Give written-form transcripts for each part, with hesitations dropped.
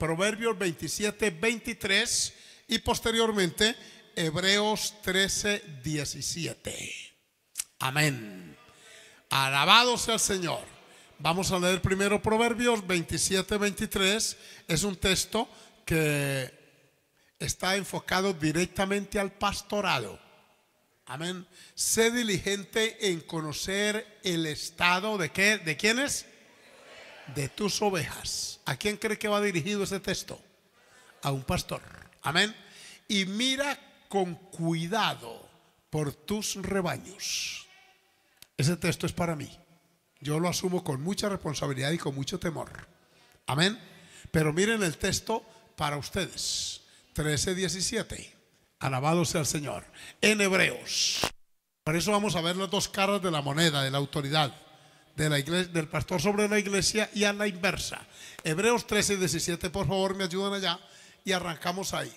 Proverbios 27, 23 y posteriormente Hebreos 13, 17. Amén. Alabado sea el Señor. Vamos a leer primero Proverbios 27, 23. Es un texto que está enfocado directamente al pastorado. Amén. Sé diligente en conocer el estado de ¿qué? ¿De quiénes? De tus ovejas. ¿A quién cree que va dirigido ese texto? A un pastor. Amén. Y mira con cuidado por tus rebaños. Ese texto es para mí. Yo lo asumo con mucha responsabilidad y con mucho temor. Amén. Pero miren el texto para ustedes. 13, 17. Alabado sea el Señor. En Hebreos. Por eso vamos a ver las dos caras de la moneda, de la autoridad de la iglesia, del pastor sobre la iglesia, y a la inversa. Hebreos 13, 17. Por favor, me ayudan allá y arrancamos ahí.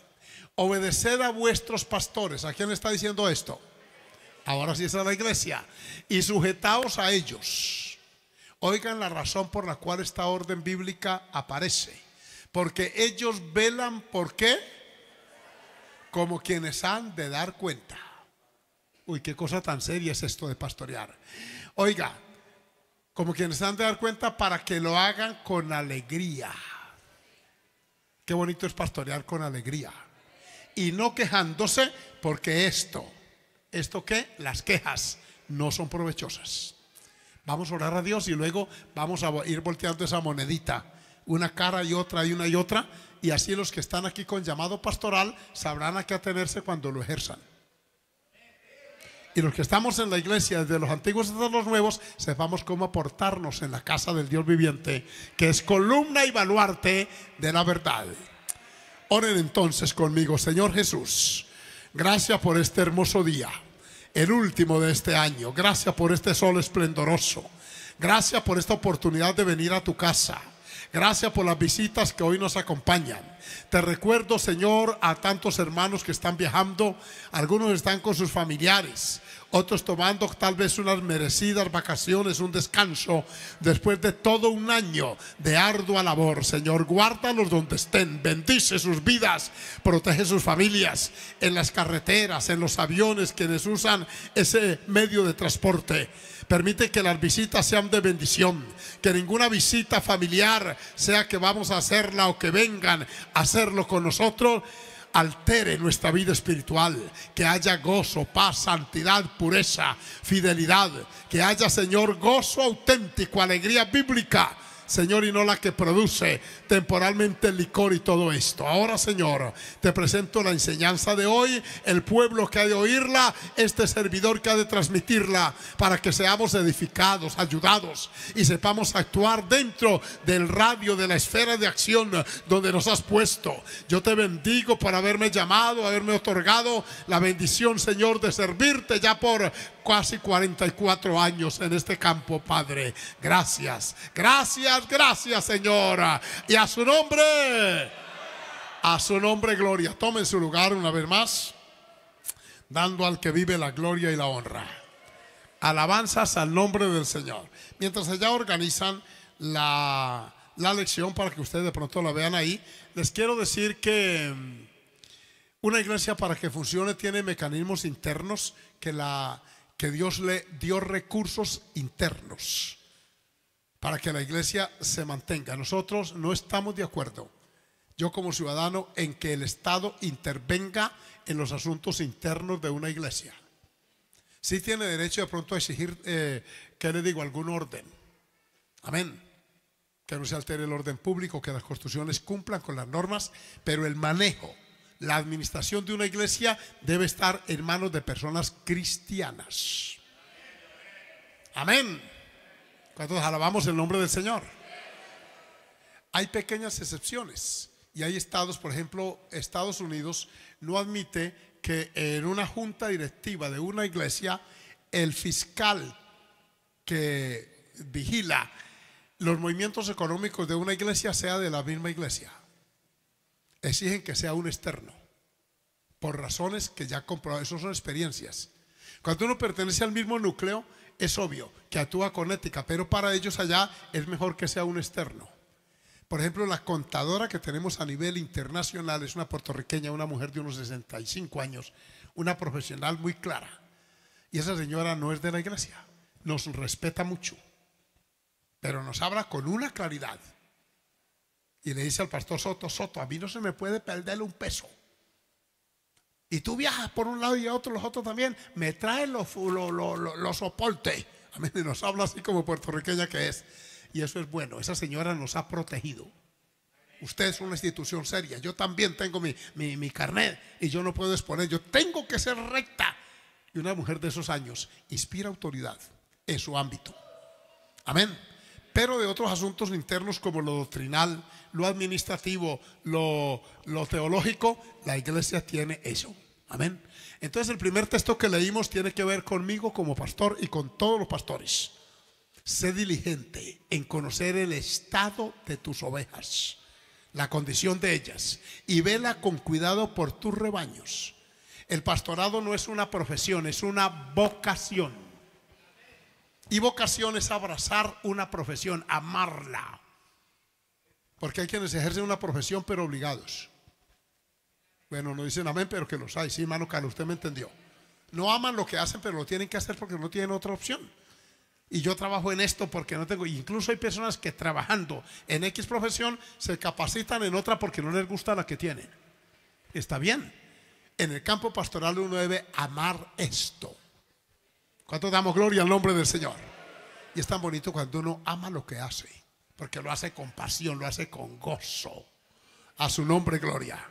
Obedeced a vuestros pastores. ¿A quién le está diciendo esto? Ahora sí es a la iglesia. Y sujetaos a ellos. Oigan la razón por la cual esta orden bíblica aparece. Porque ellos velan, ¿por qué? Como quienes han de dar cuenta. Uy, qué cosa tan seria es esto de pastorear. Oiga, como quienes han de dar cuenta para que lo hagan con alegría. Qué bonito es pastorear con alegría. Y no quejándose, porque ¿esto qué? Las quejas no son provechosas. Vamos a orar a Dios y luego vamos a ir volteando esa monedita, una cara y otra y una y otra, y así los que están aquí con llamado pastoral sabrán a qué atenerse cuando lo ejerzan. Y los que estamos en la iglesia desde los antiguos hasta los nuevos, sepamos cómo aportarnos en la casa del Dios viviente, que es columna y baluarte de la verdad. Oren entonces conmigo. Señor Jesús, gracias por este hermoso día, el último de este año. Gracias por este sol esplendoroso. Gracias por esta oportunidad de venir a tu casa. Gracias por las visitas que hoy nos acompañan. Te recuerdo, Señor, a tantos hermanos que están viajando. Algunos están con sus familiares, otros tomando tal vez unas merecidas vacaciones, un descanso después de todo un año de ardua labor. Señor, guárdalos donde estén, bendice sus vidas, protege sus familias en las carreteras, en los aviones, quienes usan ese medio de transporte. Permite que las visitas sean de bendición, que ninguna visita familiar, sea que vamos a hacerla o que vengan a hacerlo con nosotros, altere nuestra vida espiritual. Que haya gozo, paz, santidad, pureza, fidelidad. Que haya, Señor, gozo auténtico, alegría bíblica, Señor, y no la que produce temporalmente el licor y todo esto. Ahora, Señor, te presento la enseñanza de hoy, el pueblo que ha de oírla, este servidor que ha de transmitirla, para que seamos edificados, ayudados y sepamos actuar dentro del radio, de la esfera de acción donde nos has puesto. Yo te bendigo por haberme llamado, haberme otorgado la bendición, Señor, de servirte ya por casi 44 años en este campo, Padre. Gracias, gracias, gracias, Señora. Y a su nombre gloria. Tomen su lugar una vez más, dando al que vive la gloria y la honra. Alabanzas al nombre del Señor. Mientras allá organizan la lección para que ustedes de pronto la vean ahí, les quiero decir que una iglesia, para que funcione, tiene mecanismos internos que Dios le dio, recursos internos para que la iglesia se mantenga. Nosotros no estamos de acuerdo, yo como ciudadano, en que el Estado intervenga en los asuntos internos de una iglesia. Sí tiene derecho de pronto a exigir, ¿qué le digo?, algún orden. Amén. Que no se altere el orden público, que las construcciones cumplan con las normas, pero el manejo, la administración de una iglesia debe estar en manos de personas cristianas. Amén. ¿Cuántos alabamos el nombre del Señor? Hay pequeñas excepciones y hay estados, por ejemplo, Estados Unidos no admite que en una junta directiva de una iglesia el fiscal que vigila los movimientos económicos de una iglesia sea de la misma iglesia. Exigen que sea un externo, por razones que ya comprobado. Eso son experiencias. Cuando uno pertenece al mismo núcleo, es obvio que actúa con ética, pero para ellos allá es mejor que sea un externo. Por ejemplo, la contadora que tenemos a nivel internacional es una puertorriqueña, una mujer de unos 65 años, una profesional muy clara. Y esa señora no es de la iglesia, nos respeta mucho, pero nos habla con una claridad. Y le dice al pastor Soto: Soto, a mí no se me puede perder un peso. Y tú viajas por un lado y a otro, los otros también, me traen los soportes. A mí nos habla así como puertorriqueña que es. Y eso es bueno, esa señora nos ha protegido. Usted es una institución seria, yo también tengo mi carnet y yo no puedo exponer, yo tengo que ser recta. Y una mujer de esos años inspira autoridad en su ámbito. Amén. Pero de otros asuntos internos como lo doctrinal, lo administrativo, lo teológico, la iglesia tiene eso. Amén. Entonces el primer texto que leímos tiene que ver conmigo como pastor y con todos los pastores. Sé diligente en conocer el estado de tus ovejas, la condición de ellas, y vela con cuidado por tus rebaños. El pastorado no es una profesión, es una vocación. Y vocación es abrazar una profesión, amarla. Porque hay quienes ejercen una profesión pero obligados. Bueno, no dicen amén, pero que los hay. Sí, hermano Carlos, usted me entendió. No aman lo que hacen, pero lo tienen que hacer porque no tienen otra opción. Y yo trabajo en esto porque no tengo. Incluso hay personas que trabajando en X profesión se capacitan en otra porque no les gusta la que tienen. Está bien. En el campo pastoral uno debe amar esto. ¿Cuánto damos gloria al nombre del Señor? Y es tan bonito cuando uno ama lo que hace, porque lo hace con pasión, lo hace con gozo. A su nombre gloria.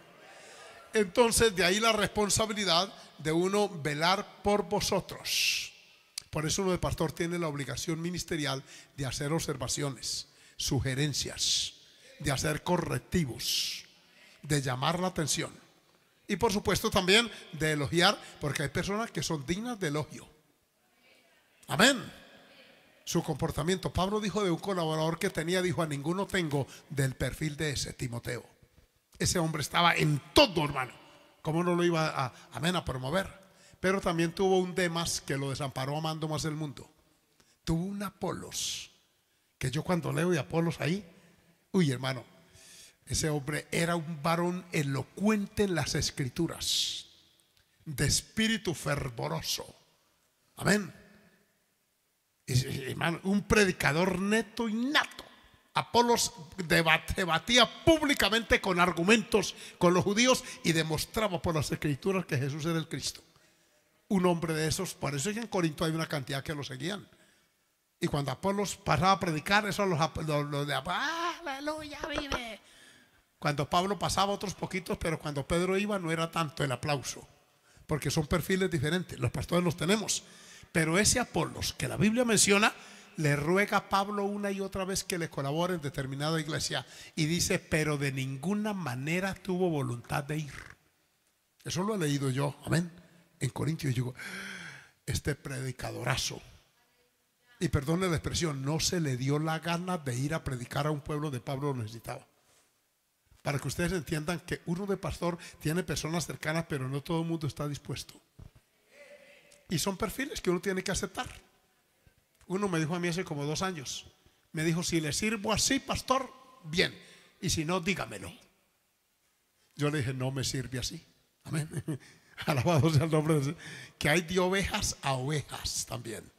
Entonces de ahí la responsabilidad de uno velar por vosotros. Por eso uno de pastor tiene la obligación ministerial de hacer observaciones, sugerencias, de hacer correctivos, de llamar la atención. Y por supuesto también de elogiar, porque hay personas que son dignas de elogio. Amén. Su comportamiento. Pablo dijo de un colaborador que tenía, dijo: a ninguno tengo del perfil de ese, Timoteo. Ese hombre estaba en todo, hermano. ¿Cómo no lo iba a promover? Pero también tuvo un Demas que lo desamparó amando más el mundo. Tuvo un Apolos, que yo cuando leo de Apolos ahí, uy, hermano, ese hombre era un varón elocuente en las escrituras, de espíritu fervoroso. Amén. Hermano, un predicador neto y nato. Apolos debatía públicamente con argumentos con los judíos y demostraba por las escrituras que Jesús era el Cristo. Un hombre de esos. Por eso es que en Corinto hay una cantidad que lo seguían. Y cuando Apolos pasaba a predicar, eso los de aleluya, vive. Cuando Pablo pasaba, otros poquitos, pero cuando Pedro iba no era tanto el aplauso, porque son perfiles diferentes. Los pastores los tenemos, pero ese Apolos que la Biblia menciona, le ruega a Pablo una y otra vez que le colabore en determinada iglesia, y dice: pero de ninguna manera tuvo voluntad de ir. Eso lo he leído yo, amén, en Corintios. Yo digo: este predicadorazo, y perdone la expresión, no se le dio la gana de ir a predicar a un pueblo de Pablo lo necesitaba. Para que ustedes entiendan que uno de pastor tiene personas cercanas, pero no todo el mundo está dispuesto. Y son perfiles que uno tiene que aceptar. Uno me dijo a mí hace como 2 años, me dijo: si le sirvo así, pastor, bien, y si no, dígamelo. Yo le dije: no me sirve así. Amén. Alabado sea el nombre de Dios. Que hay de ovejas a ovejas también.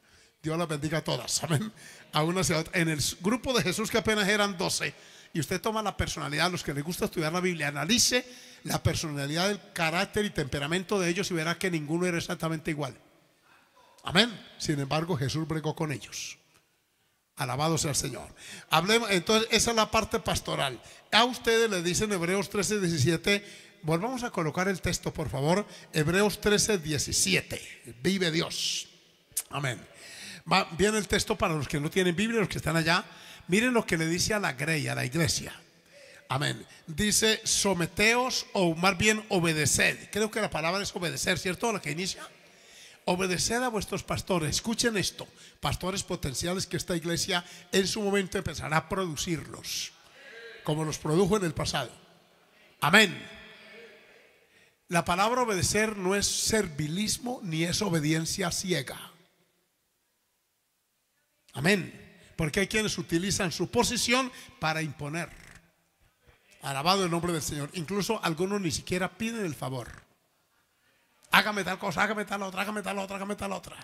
Dios las bendiga a todas. Amén. A unas y a otras. En el grupo de Jesús, que apenas eran 12, y usted toma la personalidad, a los que les gusta estudiar la Biblia, analice la personalidad, el carácter y temperamento de ellos y verá que ninguno era exactamente igual. Amén. Sin embargo, Jesús bregó con ellos. Alabado sea el Señor. Hablemos, entonces, esa es la parte pastoral. A ustedes les dicen Hebreos 13:17. Volvamos a colocar el texto, por favor. Hebreos 13:17. Vive Dios. Amén. Viene el texto para los que no tienen Biblia, los que están allá. Miren lo que le dice a la grey, a la iglesia. Amén. Dice: someteos, o más bien obedeced. Creo que la palabra es obedecer, ¿cierto? La que inicia. Obedeced a vuestros pastores. Escuchen esto: pastores potenciales que esta iglesia en su momento empezará a producirlos, como los produjo en el pasado. Amén. La palabra obedecer no es servilismo ni es obediencia ciega. Amén. Porque hay quienes utilizan su posición para imponer. Alabado el nombre del Señor. Incluso algunos ni siquiera piden el favor. Hágame tal cosa, hágame tal otra, hágame tal otra, hágame tal otra.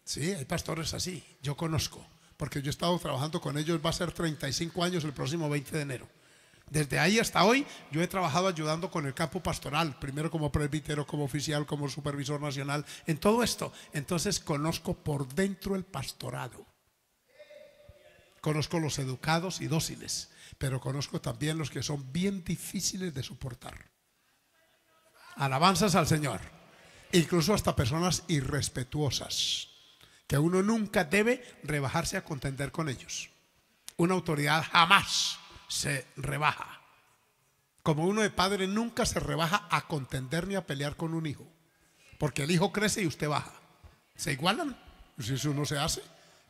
Sí, hay pastores así, yo conozco, porque yo he estado trabajando con ellos, va a ser 35 años el próximo 20 de enero. Desde ahí hasta hoy yo he trabajado ayudando con el campo pastoral, primero como presbítero, como oficial, como supervisor nacional, en todo esto. Entonces conozco por dentro el pastorado. Conozco los educados y dóciles, pero conozco también los que son bien difíciles de soportar. Alabanzas al Señor. Incluso hasta personas irrespetuosas, que uno nunca debe rebajarse a contender con ellos. Una autoridad jamás se rebaja. Como uno de padre nunca se rebaja a contender ni a pelear con un hijo, porque el hijo crece y usted baja. ¿Se igualan? Si eso no se hace.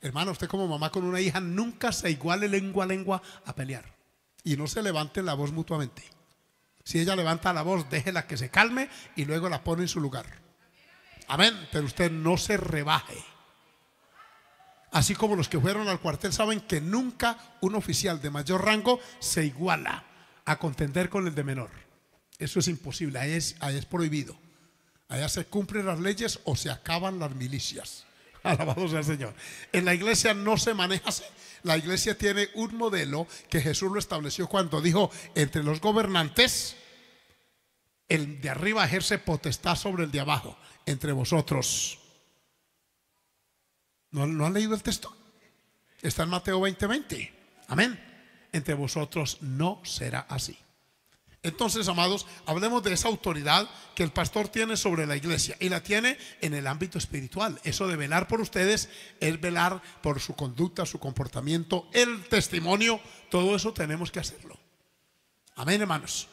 Hermano, usted como mamá con una hija nunca se iguale lengua a lengua a pelear. Y no se levanten la voz mutuamente. Si ella levanta la voz, déjela que se calme y luego la pone en su lugar. Amén. Pero usted no se rebaje. Así como los que fueron al cuartel saben que nunca un oficial de mayor rango se iguala a contender con el de menor. Eso es imposible, ahí es prohibido. Allá se cumplen las leyes o se acaban las milicias. Alabado sea el Señor. En la iglesia no se maneja así. La iglesia tiene un modelo que Jesús lo estableció cuando dijo: entre los gobernantes, el de arriba ejerce potestad sobre el de abajo. Entre vosotros. ¿No han leído el texto? Está en Mateo 20:20. Amén. Entre vosotros no será así. Entonces, amados, hablemos de esa autoridad que el pastor tiene sobre la iglesia, y la tiene en el ámbito espiritual. Eso de velar por ustedes es velar por su conducta, su comportamiento, el testimonio. Todo eso tenemos que hacerlo. Amén, hermanos.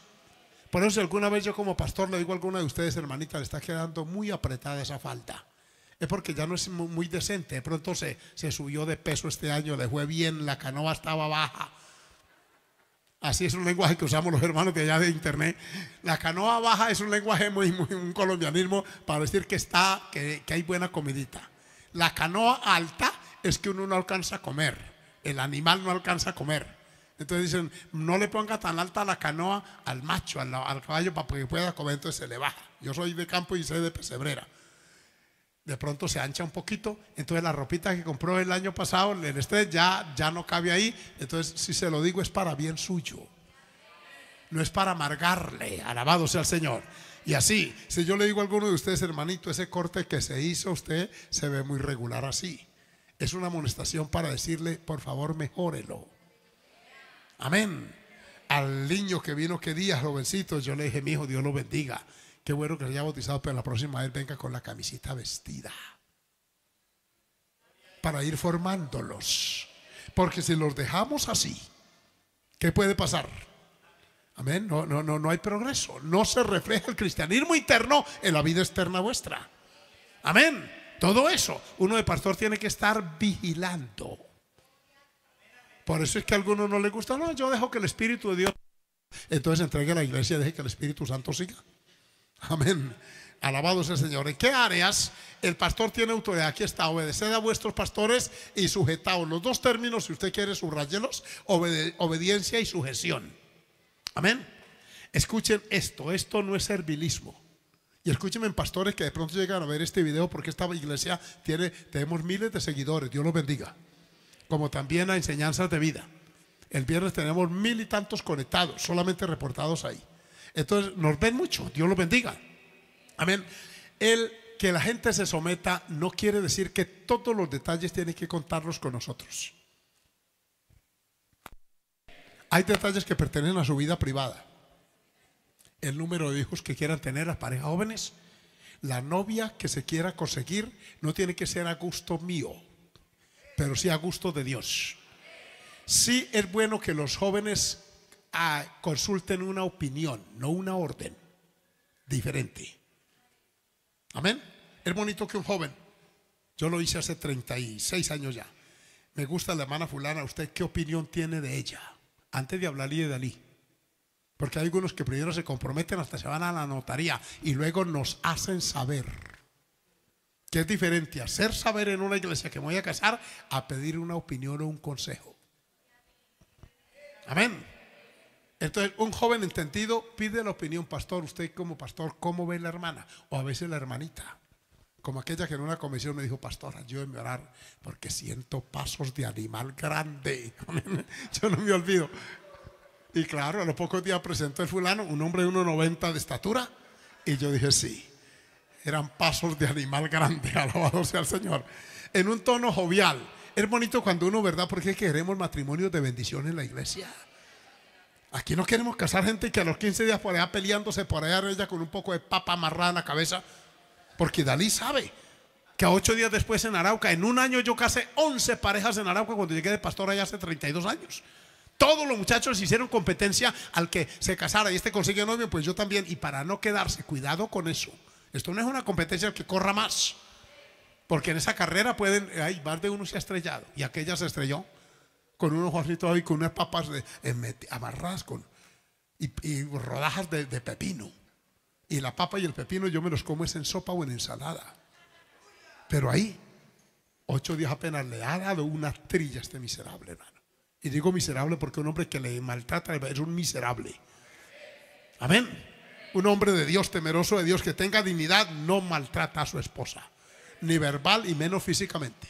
Por eso, si alguna vez yo como pastor le digo a alguna de ustedes: hermanita, le está quedando muy apretada esa falda, es porque ya no es muy decente. De pronto se subió de peso este año, le fue bien, la canoa estaba baja. Así es un lenguaje que usamos los hermanos de allá de internet. La canoa baja es un lenguaje muy un colombianismo para decir que hay buena comidita. La canoa alta es que uno no alcanza a comer, el animal no alcanza a comer. Entonces dicen: no le ponga tan alta la canoa al macho, al caballo, para que pueda comer. Entonces se le baja. Yo soy de campo y soy de pesebrera. De pronto se ancha un poquito, entonces la ropita que compró el año pasado, el estrés ya no cabe ahí. Entonces, si se lo digo, es para bien suyo, no es para amargarle. Alabado sea el Señor. Y así, si yo le digo a alguno de ustedes: hermanito, ese corte que se hizo usted se ve muy regular así, es una amonestación para decirle: por favor, mejórelo. Amén. Al niño que vino, que día, jovencito, yo le dije: mi hijo, Dios lo bendiga, qué bueno que se haya bautizado, pero la próxima vez venga con la camisita vestida, para ir formándolos. Porque si los dejamos así, ¿qué puede pasar? Amén. No hay progreso. No se refleja el cristianismo interno en la vida externa vuestra. Amén. Todo eso uno de pastor tiene que estar vigilando. Por eso es que a algunos no les gusta: no, yo dejo que el Espíritu de Dios. Entonces entregue a la iglesia y deje que el Espíritu Santo siga. Amén. Alabado sea el Señor. ¿En qué áreas el pastor tiene autoridad? Aquí está: obedeced a vuestros pastores y sujetaos. Los dos términos, si usted quiere, subrayelos: obediencia y sujeción. Amén. Escuchen esto no es servilismo. Y escúchenme, pastores que de pronto llegan a ver este video, porque esta iglesia tenemos miles de seguidores, Dios los bendiga, como también a enseñanzas de vida. El viernes tenemos 1000 y tantos conectados, solamente reportados ahí. Entonces nos ven mucho, Dios los bendiga. Amén. El que la gente se someta no quiere decir que todos los detalles tienen que contarlos con nosotros. Hay detalles que pertenecen a su vida privada: el número de hijos que quieran tener las parejas jóvenes, la novia que se quiera conseguir. No tiene que ser a gusto mío, pero sí a gusto de Dios. Sí es bueno que los jóvenes consulten una opinión, no una orden diferente. Amén. Es bonito que un joven, yo lo hice hace 36 años ya: me gusta la hermana fulana, ¿usted qué opinión tiene de ella? Antes de hablarle de Dalí. Porque hay algunos que primero se comprometen, hasta se van a la notaría y luego nos hacen saber. Que es diferente hacer saber en una iglesia que me voy a casar a pedir una opinión o un consejo. Amén. Entonces un joven entendido pide la opinión: pastor, usted como pastor, ¿cómo ve la hermana? O a veces la hermanita, como aquella que en una comisión me dijo: pastor, ayúdeme a orar porque siento pasos de animal grande. Yo no me olvido. Y claro, a los pocos días presentó el fulano, un hombre de 1,90 de estatura, y yo dije: sí, eran pasos de animal grande. Alabado sea el Señor. En un tono jovial. Es bonito cuando uno, ¿verdad? Porque queremos matrimonios de bendición en la iglesia. Aquí no queremos casar gente que a los 15 días por allá peleándose, por allá ella con un poco de papa amarrada en la cabeza. Porque Dalí sabe que a 8 días después en Arauca, en un año yo casé 11 parejas en Arauca cuando llegué de pastor allá hace 32 años. Todos los muchachos hicieron competencia al que se casara y este consigue novio, pues yo también. Y para no quedarse, cuidado con eso. Esto no es una competencia al que corra más, porque en esa carrera pueden, ay, más de uno se ha estrellado. Y aquella se estrelló con unos ojitos ahí, con unas papas amarradas y rodajas de pepino. Y la papa y el pepino yo me los como es en sopa o en ensalada. Pero ahí 8 días apenas le ha dado una trilla a este miserable, hermano. Y digo miserable porque un hombre que le maltrata es un miserable. Amén. Un hombre de Dios, temeroso de Dios, que tenga dignidad, no maltrata a su esposa, ni verbal y menos físicamente.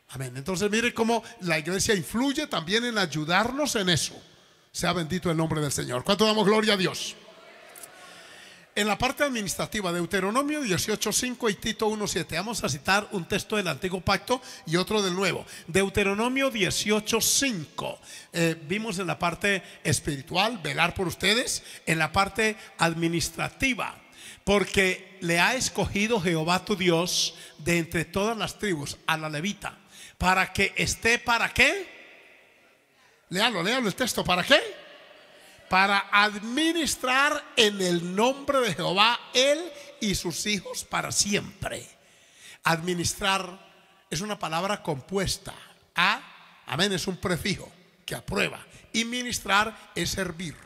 Amén. Entonces mire cómo la iglesia influye también en ayudarnos en eso. Sea bendito el nombre del Señor. ¿Cuánto damos gloria a Dios? En la parte administrativa, Deuteronomio 18:5 y Tito 1:7. Vamos a citar un texto del Antiguo Pacto y otro del Nuevo. Deuteronomio 18:5. Vimos en la parte espiritual, velar por ustedes. En la parte administrativa, porque le ha escogido Jehová tu Dios de entre todas las tribus a la levita, para que esté, ¿para qué? Léalo el texto. ¿Para qué? Para administrar en el nombre de Jehová él y sus hijos para siempre. Administrar es una palabra compuesta. Amén, es un prefijo que aprueba. Y ministrar es servir.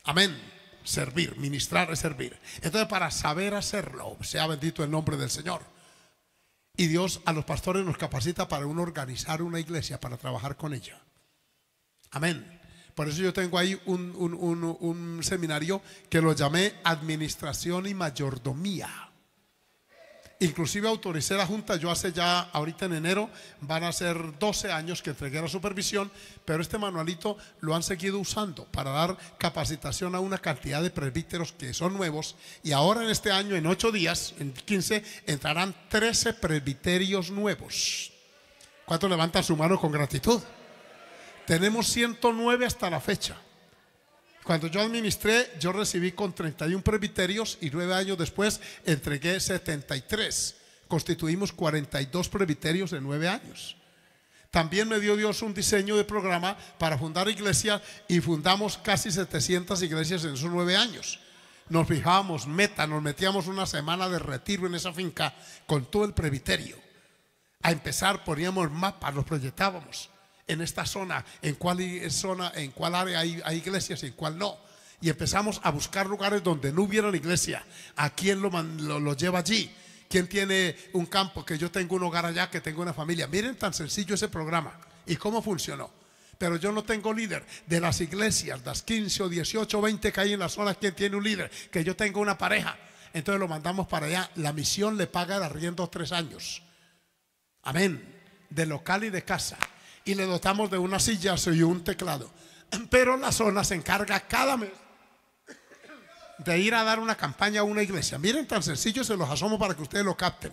Amén, servir, ministrar es servir. Entonces, para saber hacerlo, sea bendito el nombre del Señor. Y Dios a los pastores nos capacita para uno organizar una iglesia, para trabajar con ella. Amén. Por eso yo tengo ahí un seminario que lo llamé Administración y Mayordomía. Inclusive autoricé la junta. Yo hace ya, ahorita en enero, van a ser 12 años que entregué la supervisión. Pero este manualito lo han seguido usando para dar capacitación a una cantidad de presbíteros que son nuevos. Y ahora en este año, en 8 días, en 15, entrarán 13 presbiterios nuevos. ¿Cuántos levantan su mano con gratitud? Tenemos 109 hasta la fecha. Cuando yo administré, yo recibí con 31 presbiterios y 9 años después entregué 73. Constituimos 42 presbiterios en 9 años. También me dio Dios un diseño de programa para fundar iglesias y fundamos casi 700 iglesias en esos 9 años. Nos fijábamos meta, nos metíamos una semana de retiro en esa finca con todo el presbiterio. A empezar poníamos mapas, los proyectábamos. En esta zona, en cuál área hay iglesias y en cuál no. Y empezamos a buscar lugares donde no hubiera la iglesia. ¿A quién lo lleva allí? ¿Quién tiene un campo? Que yo tengo un hogar allá, que tengo una familia. Miren tan sencillo ese programa y cómo funcionó. Pero yo no tengo líder. De las iglesias, las 15 o 18 o 20 que hay en la zona, ¿quién tiene un líder? Que yo tengo una pareja. Entonces lo mandamos para allá. La misión le paga el arriendo 3 años. Amén. De local y de casa. Y le dotamos de unas sillas y un teclado. Pero la zona se encarga cada mes de ir a dar una campaña a una iglesia. Miren, tan sencillo, se los asomo para que ustedes lo capten.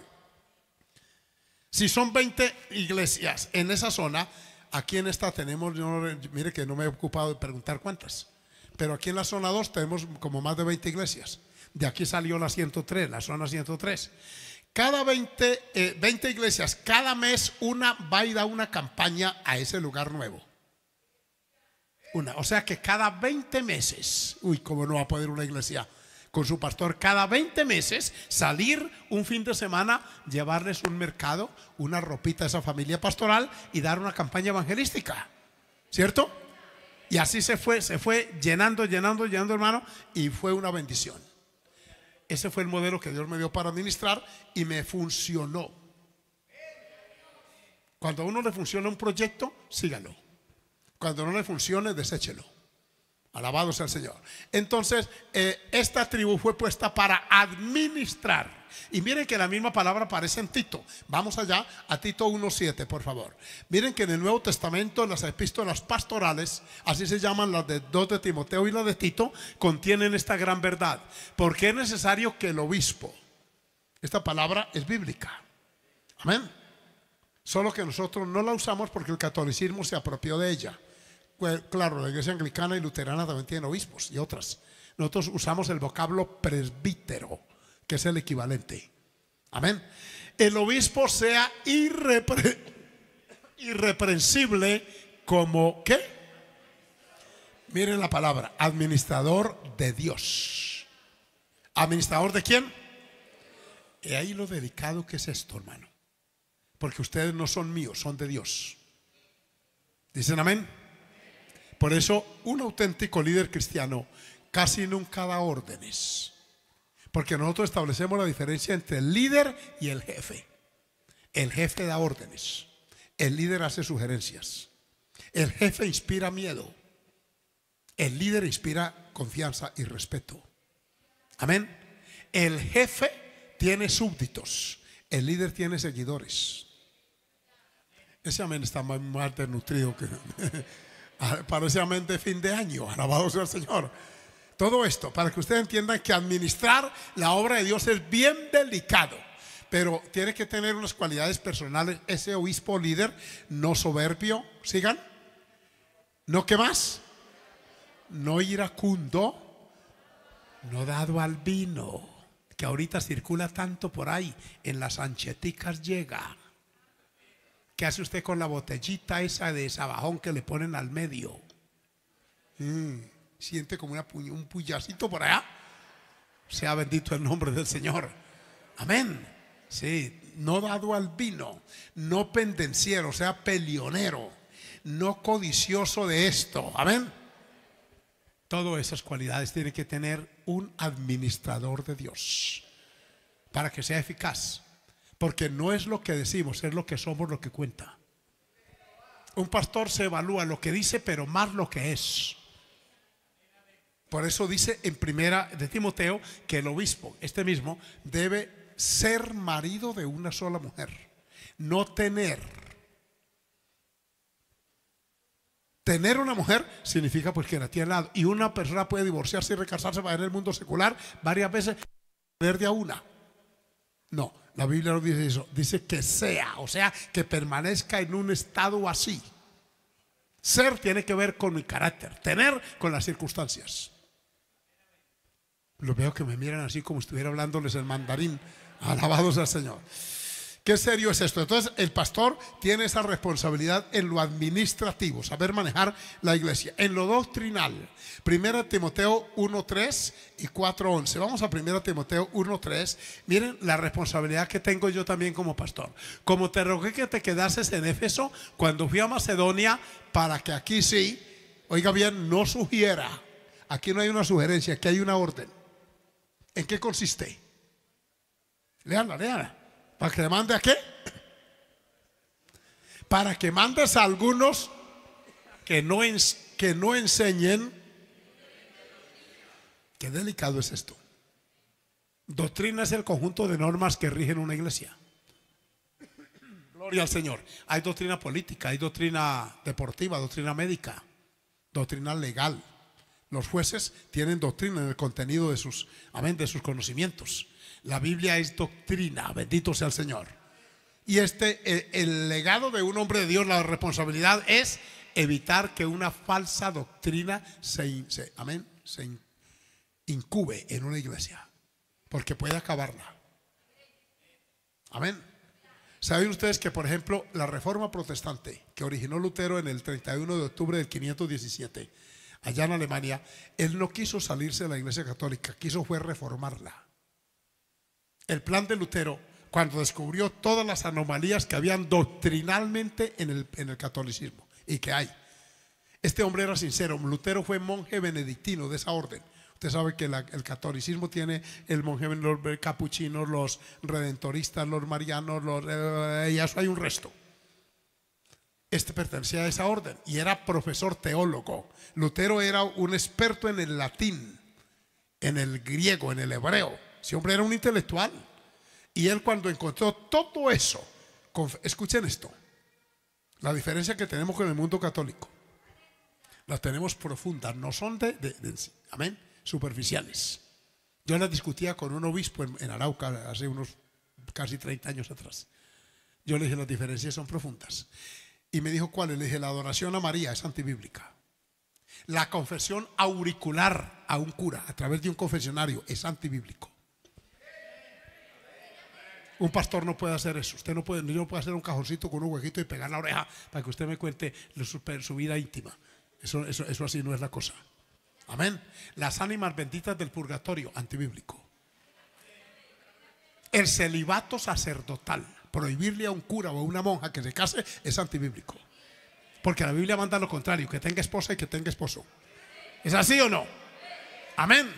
Si son 20 iglesias en esa zona, aquí en esta tenemos, mire que no me he ocupado de preguntar cuántas, pero aquí en la zona 2 tenemos como más de 20 iglesias. De aquí salió la 103, la zona 103. Cada 20 iglesias, cada mes una va a ir a una campaña a ese lugar nuevo. O sea que cada 20 meses, ¿cómo no va a poder una iglesia con su pastor? Cada 20 meses salir un fin de semana, llevarles un mercado, una ropita a esa familia pastoral y dar una campaña evangelística, ¿cierto? Y así se fue llenando, hermano, y fue una bendición. Ese fue el modelo que Dios me dio para administrar y me funcionó. Cuando a uno le funciona un proyecto, sígalo. Cuando no le funcione, deséchelo. Alabado sea el Señor. Entonces, esta tribu fue puesta para administrar. Y miren que la misma palabra aparece en Tito. Vamos allá a Tito 1:7, por favor. Miren que en el Nuevo Testamento, las epístolas pastorales, así se llaman las de 2 de Timoteo y la de Tito, contienen esta gran verdad. Porque es necesario que el obispo, esta palabra es bíblica. Amén. Solo que nosotros no la usamos porque el catolicismo se apropió de ella. Pues, claro, la iglesia anglicana y luterana también tienen obispos y otras. Nosotros usamos el vocablo presbítero, que es el equivalente. Amén. El obispo sea irreprensible como ¿qué? Miren la palabra, administrador de Dios. ¿Administrador de quién? Y ahí lo delicado que es esto, hermano. Porque ustedes no son míos, son de Dios. ¿Dicen amén? Por eso un auténtico líder cristiano casi nunca da órdenes. Porque nosotros establecemos la diferencia entre el líder y el jefe. El jefe da órdenes. El líder hace sugerencias. El jefe inspira miedo. El líder inspira confianza y respeto. Amén. El jefe tiene súbditos. El líder tiene seguidores. Ese amén está más desnutrido que parece amén de fin de año. Alabado sea el Señor. Todo esto para que ustedes entiendan que administrar la obra de Dios es bien delicado, pero tiene que tener unas cualidades personales. Ese obispo líder, no soberbio, sigan, no qué más, no iracundo, no dado al vino, que ahorita circula tanto por ahí, en las ancheticas llega. ¿Qué hace usted con la botellita esa de sabajón que le ponen al medio? Siente como un puyacito por allá. Sea bendito el nombre del Señor. Amén. Sí, no dado al vino, no pendenciero, o sea, peleonero, no codicioso de esto. Amén. Todas esas cualidades tiene que tener un administrador de Dios para que sea eficaz. Porque no es lo que decimos, es lo que somos lo que cuenta. Un pastor se evalúa lo que dice, pero más lo que es. Por eso dice en primera de Timoteo que el obispo, este mismo, debe ser marido de una sola mujer. No tener. Tener una mujer significa pues que la tiene al lado. Y una persona puede divorciarse y recasarse en el mundo secular varias veces, tener de a una. No, la Biblia no dice eso. Dice que sea, o sea, que permanezca en un estado así. Ser tiene que ver con mi carácter, tener con las circunstancias. Lo veo que me miran así como si estuviera hablándoles el mandarín. Alabados al Señor. ¿Qué serio es esto? Entonces el pastor tiene esa responsabilidad en lo administrativo, saber manejar la iglesia. En lo doctrinal, 1 Timoteo 1:3 y 4:11. Vamos a 1 Timoteo 1:3. Miren la responsabilidad que tengo yo también como pastor. Como te rogué que te quedases en Éfeso cuando fui a Macedonia, para que aquí sí, oiga bien, no sugiera. Aquí no hay una sugerencia, aquí hay una orden. ¿En qué consiste? Léanla, léanla. ¿Para que le mande a qué? Para que mandes a algunos que no enseñen. Qué delicado es esto. Doctrina es el conjunto de normas que rigen una iglesia. Gloria al Señor. Hay doctrina política, hay doctrina deportiva, doctrina médica, doctrina legal. Los jueces tienen doctrina en el contenido de sus, amén, de sus conocimientos. La Biblia es doctrina, bendito sea el Señor. Y el legado de un hombre de Dios, la responsabilidad es evitar que una falsa doctrina se incube en una iglesia, porque puede acabarla. Amén. ¿Saben ustedes que, por ejemplo, la reforma protestante que originó Lutero en el 31 de octubre del 517, allá en Alemania, él no quiso salirse de la iglesia católica, quiso fue reformarla. El plan de Lutero, cuando descubrió todas las anomalías que habían doctrinalmente en el catolicismo y que hay, este hombre era sincero. Lutero fue monje benedictino de esa orden. Usted sabe que el catolicismo tiene el monje, los capuchinos, los redentoristas, los marianos, y eso hay un resto. Este pertenecía a esa orden y era profesor teólogo. Lutero era un experto en el latín, en el griego, en el hebreo. Ese hombre era un intelectual. Y él, cuando encontró todo eso, escuchen esto, la diferencia que tenemos con el mundo católico, las tenemos profundas, no son amén, superficiales. Yo las discutía con un obispo en Arauca hace unos casi 30 años atrás. Yo le dije, las diferencias son profundas. Y me dijo, ¿cuáles? Le dije, la adoración a María es antibíblica. La confesión auricular a un cura a través de un confesionario es antibíblico. Un pastor no puede hacer eso. Usted no puede, yo no puedo hacer un cajoncito con un huequito y pegar la oreja para que usted me cuente su vida íntima. Eso así no es la cosa. Amén. Las ánimas benditas del purgatorio, antibíblico. El celibato sacerdotal, prohibirle a un cura o a una monja que se case, es antibíblico. Porque la Biblia manda lo contrario, que tenga esposa y que tenga esposo. ¿Es así o no? Amén.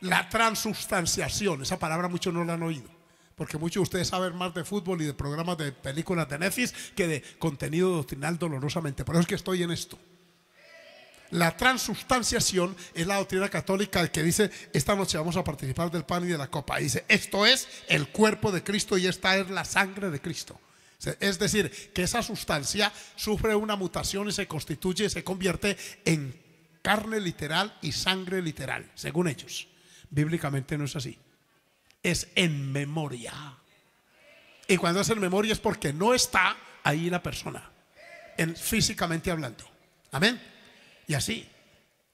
La transubstanciación, esa palabra muchos no la han oído, porque muchos de ustedes saben más de fútbol y de programas de películas de Netflix que de contenido doctrinal dolorosamente. Por eso es que estoy en esto. La transubstanciación es la doctrina católica que dice, esta noche vamos a participar del pan y de la copa. Y dice, esto es el cuerpo de Cristo y esta es la sangre de Cristo. Es decir, que esa sustancia sufre una mutación y se constituye y se convierte en carne literal y sangre literal, según ellos. Bíblicamente no es así. Es en memoria. Y cuando es en memoria es porque no está ahí la persona, físicamente hablando. Amén. Y así,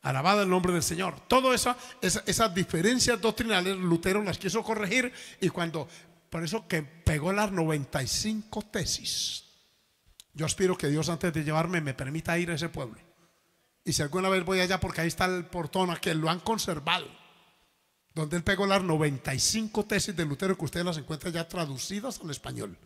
alabado el nombre del Señor. Todas esas diferencias doctrinales, Lutero las quiso corregir. Y por eso que pegó las 95 tesis. Yo aspiro que Dios, antes de llevarme, me permita ir a ese pueblo. Y si alguna vez voy allá, porque ahí está el portón, que lo han conservado, donde él pegó las 95 tesis de Lutero, que ustedes las encuentran ya traducidas al español.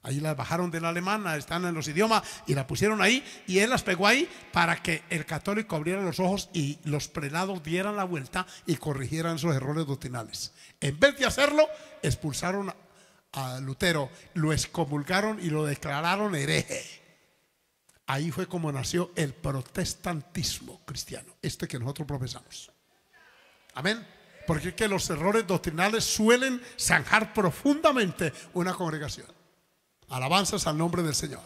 Ahí las bajaron del alemán, están en los idiomas y las pusieron ahí, y él las pegó ahí para que el católico abriera los ojos y los prelados dieran la vuelta y corrigieran esos errores doctrinales. En vez de hacerlo, expulsaron a Lutero, lo excomulgaron y lo declararon hereje. Ahí fue como nació el protestantismo cristiano, que nosotros profesamos. Amén. Porque es que los errores doctrinales suelen zanjar profundamente una congregación. Alabanzas al nombre del Señor.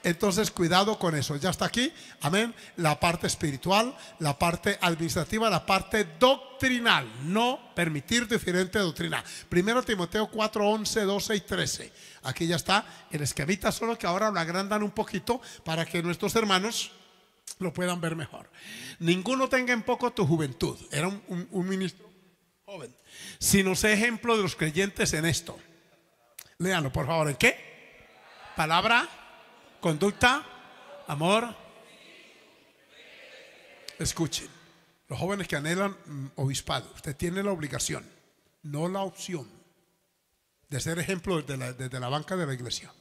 Entonces, cuidado con eso. Ya está aquí, amén, la parte espiritual, la parte administrativa, la parte doctrinal. No permitir diferente doctrina. 1 Timoteo 4, 11, 12 y 13. Aquí ya está el esquemita, solo que ahora lo agrandan un poquito para que nuestros hermanos lo puedan ver mejor. Ninguno tenga en poco tu juventud. Era un ministro joven, sino sé ejemplo de los creyentes en esto. Léanlo, por favor. ¿En qué? Palabra, conducta, amor. Escuchen, los jóvenes que anhelan obispado, usted tiene la obligación, no la opción, de ser ejemplo desde la banca de la iglesia.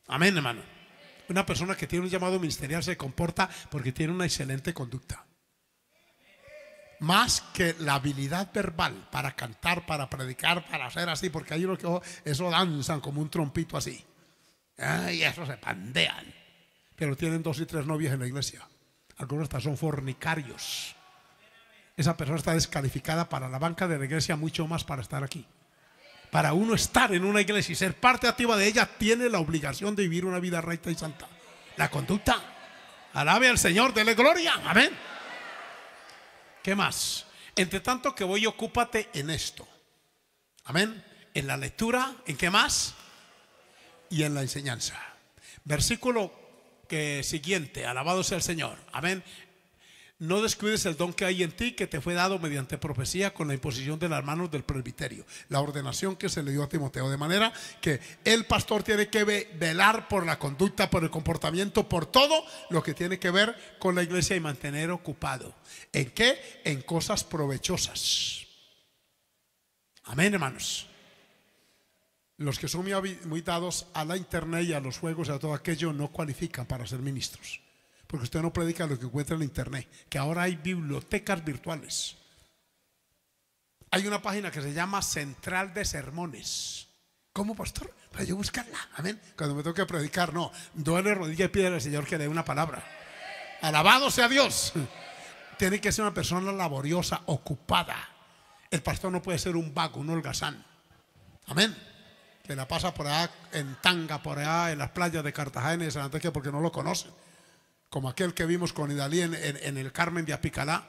Amén, hermano. Una persona que tiene un llamado ministerial se comporta porque tiene una excelente conducta. Más que la habilidad verbal para cantar, para predicar, para hacer así, porque hay unos que eso danzan como un trompito así. Y eso se pandean. Pero tienen 2 y 3 novias en la iglesia. Algunos hasta son fornicarios. Esa persona está descalificada para la banca de la iglesia, mucho más para estar aquí. Para uno estar en una iglesia y ser parte activa de ella, tiene la obligación de vivir una vida recta y santa. La conducta. Alabe al Señor, dele gloria. Amén. ¿Qué más? Entre tanto que voy, ocúpate en esto. Amén. En la lectura, ¿en qué más? Y en la enseñanza. Versículo siguiente. Alabado sea el Señor. Amén. No descuides el don que hay en ti, que te fue dado mediante profecía con la imposición de las manos del presbiterio. La ordenación que se le dio a Timoteo. De manera que el pastor tiene que velar por la conducta, por el comportamiento, por todo lo que tiene que ver con la iglesia y mantener ocupado. ¿En qué? En cosas provechosas. Amén, hermanos. Los que son muy dados a la internet y a los juegos y a todo aquello no cualifican para ser ministros. Porque usted no predica lo que encuentra en internet, que ahora hay bibliotecas virtuales. Hay una página que se llama Central de Sermones. ¿Cómo, pastor? para yo buscarla. Amén. Cuando me toque predicar, no, duele rodilla y pídele al Señor que le dé una palabra. Alabado sea Dios. Tiene que ser una persona laboriosa, ocupada. El pastor no puede ser un vago, un holgazán. Amén. Que la pasa por allá en tanga, por allá en las playas de Cartagena y de San Antonio porque no lo conocen. Como aquel que vimos con Idalí en el Carmen de Apicalá.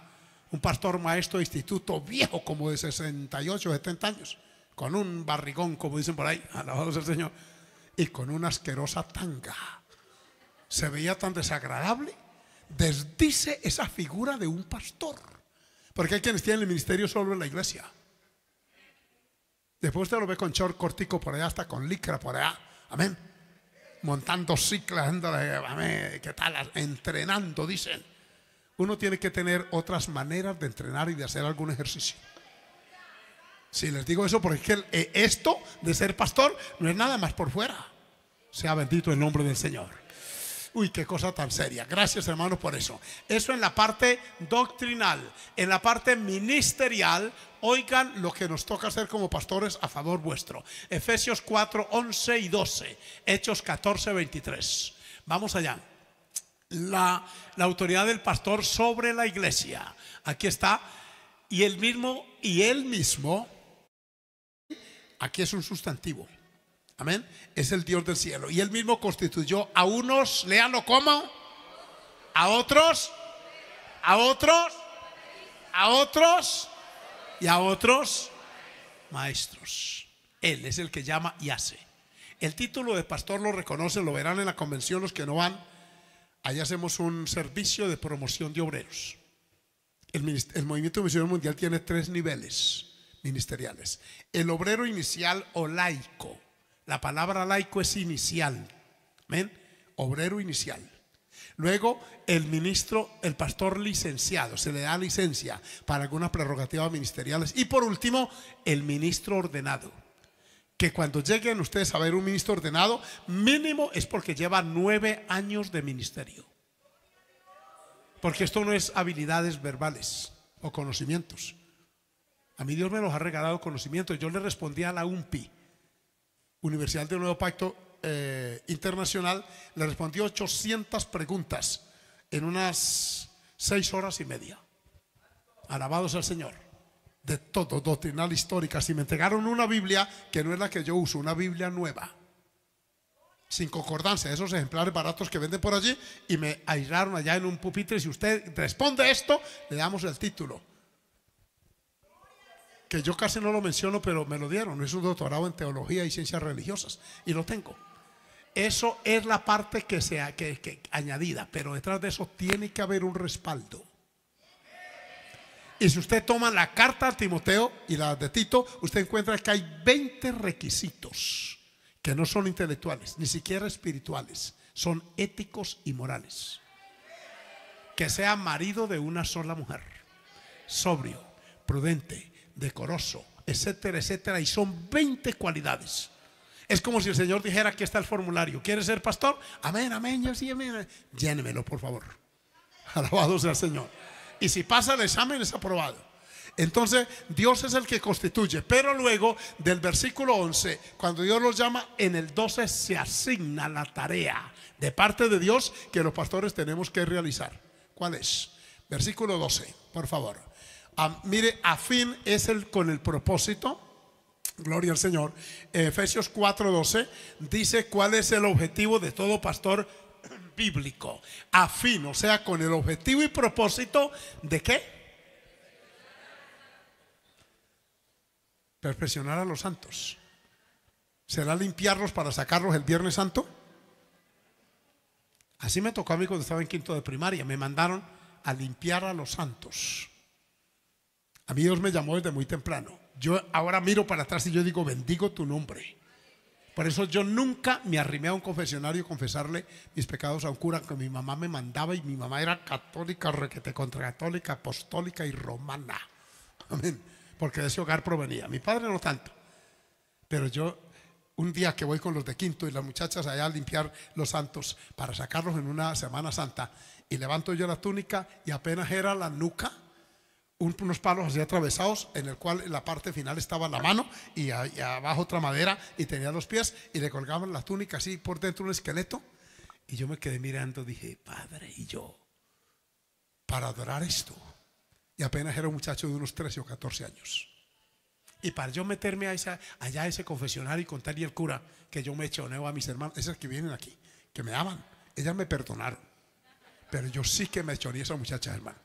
Un pastor maestro de instituto viejo, como de 68, 70 años. Con un barrigón, como dicen por ahí. Alabado sea el Señor. Y con una asquerosa tanga. Se veía tan desagradable. Desdice esa figura de un pastor. Porque hay quienes tienen el ministerio solo en la iglesia. Después usted lo ve con short cortico por allá, hasta con licra por allá. Amén. Montando ciclas, amén. ¿Qué tal? Entrenando, dicen. Uno tiene que tener otras maneras de entrenar y de hacer algún ejercicio. Si les digo eso, porque esto de ser pastor no es nada más por fuera. Sea bendito el nombre del Señor. Uy, qué cosa tan seria. Gracias, hermanos, por eso. Eso en la parte doctrinal. En la parte ministerial, oigan lo que nos toca hacer como pastores a favor vuestro. Efesios 4, 11 y 12. Hechos 14, 23. Vamos allá. La autoridad del pastor sobre la iglesia. Aquí está. Y él mismo, aquí es un sustantivo. Amén. Es el Dios del cielo. Y él mismo constituyó a unos, léanlo como, a otros, y a otros maestros. Él es el que llama y hace. El título de pastor lo reconocen, lo verán en la convención los que no van. Allá hacemos un servicio de promoción de obreros. El movimiento misionero mundial tiene 3 niveles ministeriales. El obrero inicial o laico. La palabra laico es inicial. ¿Ven? Obrero inicial. Luego el ministro, el pastor licenciado, se le da licencia para algunas prerrogativas ministeriales. Y por último, el ministro ordenado. Que cuando lleguen ustedes a ver un ministro ordenado, mínimo es porque lleva 9 años de ministerio. Porque esto no es habilidades verbales o conocimientos. A mí Dios me los ha regalado conocimientos. Yo le respondí a la UNPI, Universidad del Nuevo Pacto Internacional, le respondí 800 preguntas en unas 6 horas y media. Alabado sea el Señor. De todo, doctrinal, histórica. Si me entregaron una Biblia que no es la que yo uso, una Biblia nueva, sin concordancia, esos ejemplares baratos que venden por allí, y me aislaron allá en un pupitre. Si usted responde esto, le damos el título. Que yo casi no lo menciono, pero me lo dieron. Es un doctorado en teología y ciencias religiosas y lo tengo. Eso es la parte que añadida, pero detrás de eso tiene que haber un respaldo. Y si usted toma la carta a Timoteo y la de Tito, usted encuentra que hay 20 requisitos que no son intelectuales, ni siquiera espirituales, son éticos y morales. Que sea marido de una sola mujer, sobrio, prudente, decoroso, etcétera, etcétera. Y son 20 cualidades. Es como si el Señor dijera: aquí está el formulario. ¿Quiere ser pastor? Amén, amén, yo sí, amén. Llénemelo, por favor. Alabado sea el Señor. Y si pasa el examen, es aprobado. Entonces Dios es el que constituye. Pero luego del versículo 11, cuando Dios los llama, en el 12 se asigna la tarea de parte de Dios que los pastores tenemos que realizar. ¿Cuál es? Versículo 12, por favor. Mire, a fin es con el propósito. Gloria al Señor. Efesios 4:12 dice cuál es el objetivo de todo pastor bíblico. A fin, o sea, con el objetivo y propósito de ¿qué? Perfeccionar a los santos. ¿Será limpiarlos para sacarlos el Viernes Santo? Así me tocó a mí cuando estaba en quinto de primaria. Me mandaron a limpiar a los santos. A mí Dios me llamó desde muy temprano. Yo ahora miro para atrás y yo digo: bendigo tu nombre. Por eso yo nunca me arrimé a un confesionario a confesarle mis pecados a un cura, que mi mamá me mandaba, y mi mamá era católica, requete contra católica, apostólica y romana. Amén. Porque de ese hogar provenía. Mi padre no tanto. Pero yo, un día que voy con los de quinto y las muchachas allá a limpiar los santos para sacarlos en una Semana Santa, y levanto yo la túnica y apenas era la nuca, unos palos así atravesados, en el cual en la parte final estaba la mano y abajo otra madera y tenía los pies, y le colgaban la túnica así por dentro un esqueleto. Y yo me quedé mirando, dije, Padre, y yo, para adorar esto. Y apenas era un muchacho de unos 13 o 14 años. Y para yo meterme allá a ese confesionario y contarle al cura que yo me choneo a mis hermanos, esas que vienen aquí, que me aman, ellas me perdonaron. Pero yo sí que me choneé a esa muchacha, hermano.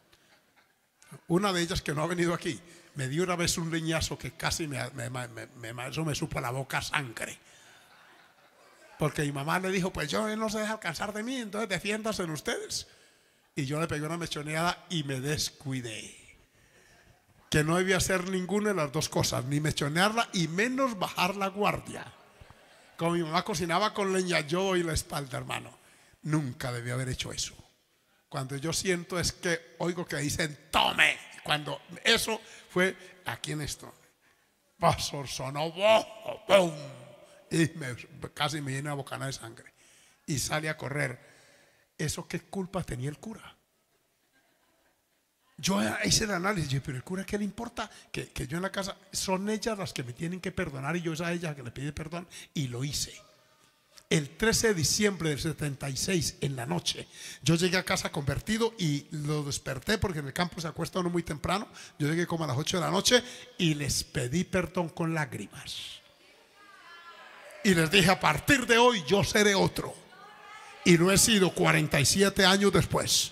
Una de ellas, que no ha venido aquí, me dio una vez un leñazo que casi eso me supo a la boca sangre. Porque mi mamá le dijo, pues él no se deja alcanzar de mí, entonces defiéndanse ustedes. Y yo le pegué una mechoneada y me descuidé. Que no debía hacer ninguna de las dos cosas, ni mechonearla y menos bajar la guardia. Como mi mamá cocinaba con leña, yo doy la espalda, hermano. Nunca debía haber hecho eso. Cuando yo siento es que oigo que dicen, tome. Cuando eso fue aquí en esto. Pastor, sonó, ¡boom! Y casi me llena la bocana de sangre. Y sale a correr. ¿Eso qué culpa tenía el cura? Yo hice el análisis, pero el cura, ¿qué le importa? Que yo en la casa, son ellas las que me tienen que perdonar y yo es a ellas que le pide perdón. Y lo hice. El 13 de diciembre del 76, en la noche, yo llegué a casa convertido y lo desperté porque en el campo se acuesta uno muy temprano. Yo llegué como a las 8 de la noche y les pedí perdón con lágrimas. Y les dije, a partir de hoy yo seré otro. Y no he sido 47 años después.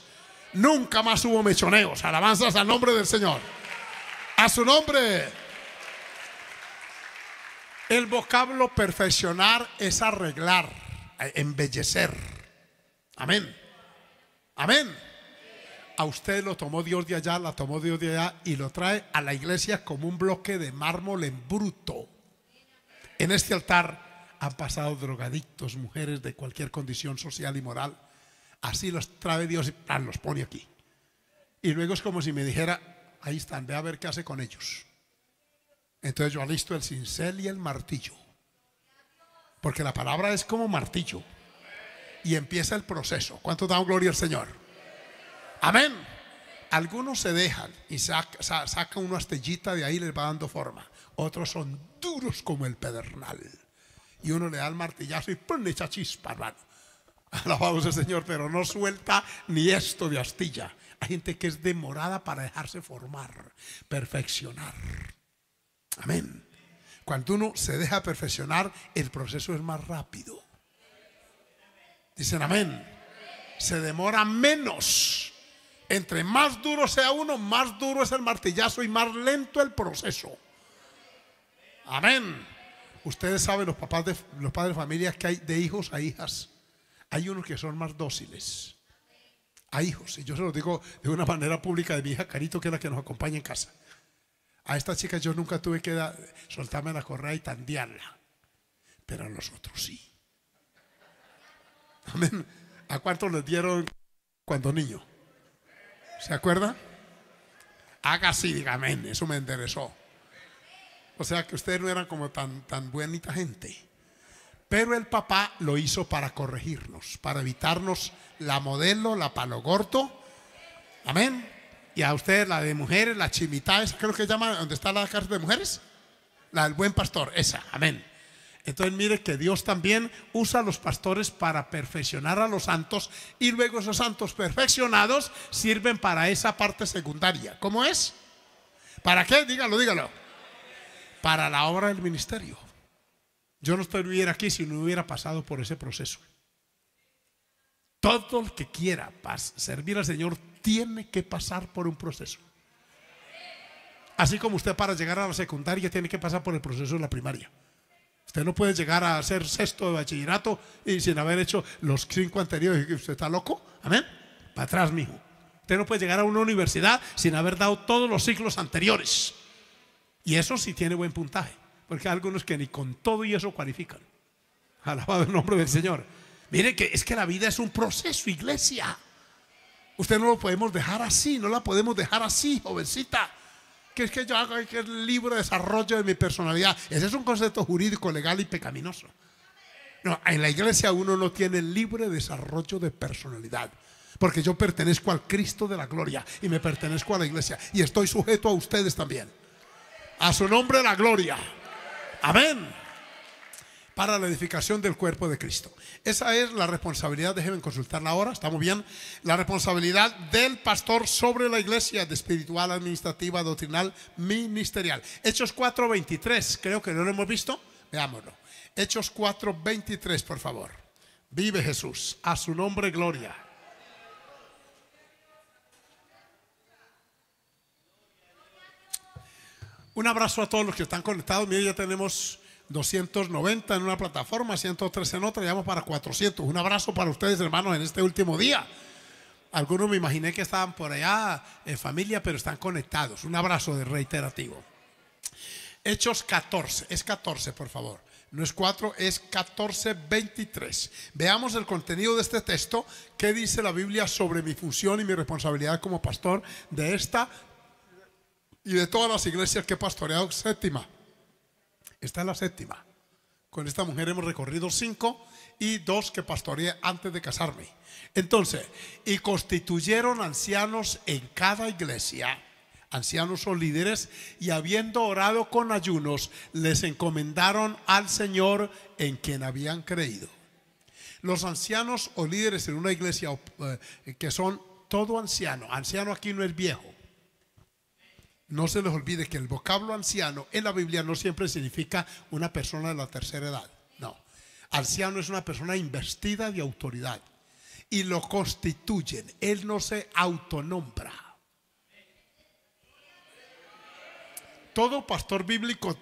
Nunca más hubo mechoneos. Alabanzas al nombre del Señor. A su nombre. El vocablo perfeccionar es arreglar, embellecer. Amén. Amén. A usted lo tomó Dios de allá, la tomó Dios de allá y lo trae a la iglesia como un bloque de mármol en bruto. En este altar han pasado drogadictos, mujeres de cualquier condición social y moral. Así los trae Dios y los pone aquí. Y luego es como si me dijera, ahí están, ve a ver qué hace con ellos. Entonces yo alisto el cincel y el martillo. Porque la palabra es como martillo. Y empieza el proceso. ¿Cuántos dan gloria al Señor? Amén. Algunos se dejan y sacan una astillita de ahí y les va dando forma. Otros son duros como el pedernal. Y uno le da el martillazo y ¡pum! Le echa chispa, hermano. Alabado sea el Señor, pero no suelta ni esto de astilla. Hay gente que es demorada para dejarse formar, perfeccionar. Amén. Cuando uno se deja perfeccionar, el proceso es más rápido. Dicen amén. Se demora menos. Entre más duro sea uno, más duro es el martillazo y más lento el proceso. Amén. Ustedes saben, los padres de familia, que hay de hijos a hijas. Hay unos que son más dóciles a hijos. Y yo se los digo de una manera pública de mi hija Carito, que es la que nos acompaña en casa. A esta chica yo nunca tuve que soltarme la correa y tandearla. Pero a nosotros sí. Amén. ¿A cuántos les dieron cuando niño? ¿Se acuerda? Haga así, diga amén. Eso me enderezó. O sea que ustedes no eran como tan buenita gente. Pero el papá lo hizo para corregirnos, para evitarnos la modelo, la palo gordo. Amén. Y a ustedes la de mujeres, la chimita, esa creo que llama, ¿dónde está la cárcel de mujeres? La del buen pastor, esa, amén. Entonces mire que Dios también usa a los pastores para perfeccionar a los santos. Y luego esos santos perfeccionados sirven para esa parte secundaria. ¿Cómo es? ¿Para qué? Dígalo. Para la obra del ministerio. Yo no estuviera aquí si no hubiera pasado por ese proceso. Todo el que quiera servir al Señor tiene que pasar por un proceso. Así como usted para llegar a la secundaria tiene que pasar por el proceso de la primaria. Usted no puede llegar a ser sexto de bachillerato y sin haber hecho los 5 anteriores. ¿Usted está loco? Amén. Para atrás, mijo. Usted no puede llegar a una universidad sin haber dado todos los ciclos anteriores. Y eso sí tiene buen puntaje. Porque hay algunos que ni con todo y eso cualifican. Alabado el nombre del Señor. Mire que es que la vida es un proceso, iglesia. Usted no lo podemos dejar así. No la podemos dejar así, jovencita. Que es que yo hago que es el libro de desarrollo de mi personalidad. Ese es un concepto jurídico, legal y pecaminoso. No, en la iglesia uno no tiene libre desarrollo de personalidad. Porque yo pertenezco al Cristo de la gloria y me pertenezco a la iglesia y estoy sujeto a ustedes también. A su nombre la gloria. Amén. Para la edificación del cuerpo de Cristo. Esa es la responsabilidad, déjenme consultarla ahora, ¿estamos bien? La responsabilidad del pastor sobre la iglesia, de espiritual, administrativa, doctrinal, ministerial. Hechos 4:23, creo que no lo hemos visto, veámoslo. Hechos 4:23, por favor. Vive Jesús, a su nombre gloria. Un abrazo a todos los que están conectados. Mire, ya tenemos 290 en una plataforma, 113 en otra, llevamos para 400. Un abrazo para ustedes, hermanos, en este último día. Algunos me imaginé que estaban por allá en familia, pero están conectados. Un abrazo de reiterativo. Hechos 14, es 14 por favor. No es 4, es 14:23. Veamos el contenido de este texto. ¿Qué dice la Biblia sobre mi función y mi responsabilidad como pastor de esta y de todas las iglesias que he pastoreado? Séptima. Esta es la séptima. Con esta mujer hemos recorrido 5 y 2 que pastoreé antes de casarme. Entonces, y constituyeron ancianos en cada iglesia, ancianos o líderes, y habiendo orado con ayunos, les encomendaron al Señor en quien habían creído. Los ancianos o líderes en una iglesia que son todo anciano. Anciano aquí no es viejo. No se les olvide que el vocablo anciano en la Biblia no siempre significa una persona de la tercera edad. No, anciano es una persona investida de autoridad y lo constituyen. Él no se autonombra. Todo pastor bíblico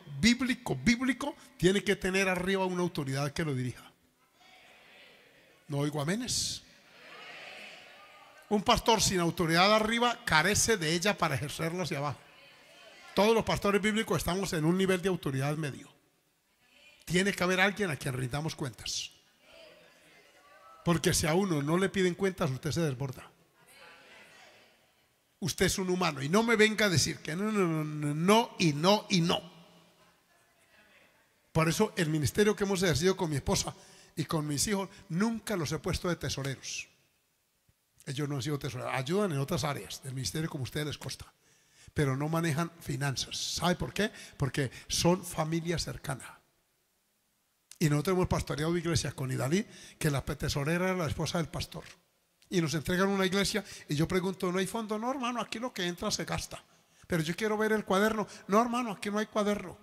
tiene que tener arriba una autoridad que lo dirija. No oigo amenes. Un pastor sin autoridad arriba carece de ella para ejercerla hacia abajo. Todos los pastores bíblicos estamos en un nivel de autoridad medio. Tiene que haber alguien a quien rindamos cuentas. Porque si a uno no le piden cuentas, usted se desborda. Usted es un humano y no me venga a decir que no y no y no. Por eso el ministerio que hemos ejercido con mi esposa y con mis hijos, nunca los he puesto de tesoreros. Ellos no han sido tesoreros, ayudan en otras áreas del ministerio como a ustedes les consta, pero no manejan finanzas. ¿Sabe por qué? Porque son familia cercana. Y nosotros hemos pastoreado iglesias con Idalí, que la tesorera era la esposa del pastor. Y nos entregan una iglesia y yo pregunto, ¿no hay fondo? No, hermano, aquí lo que entra se gasta. Pero yo quiero ver el cuaderno. No, hermano, aquí no hay cuaderno.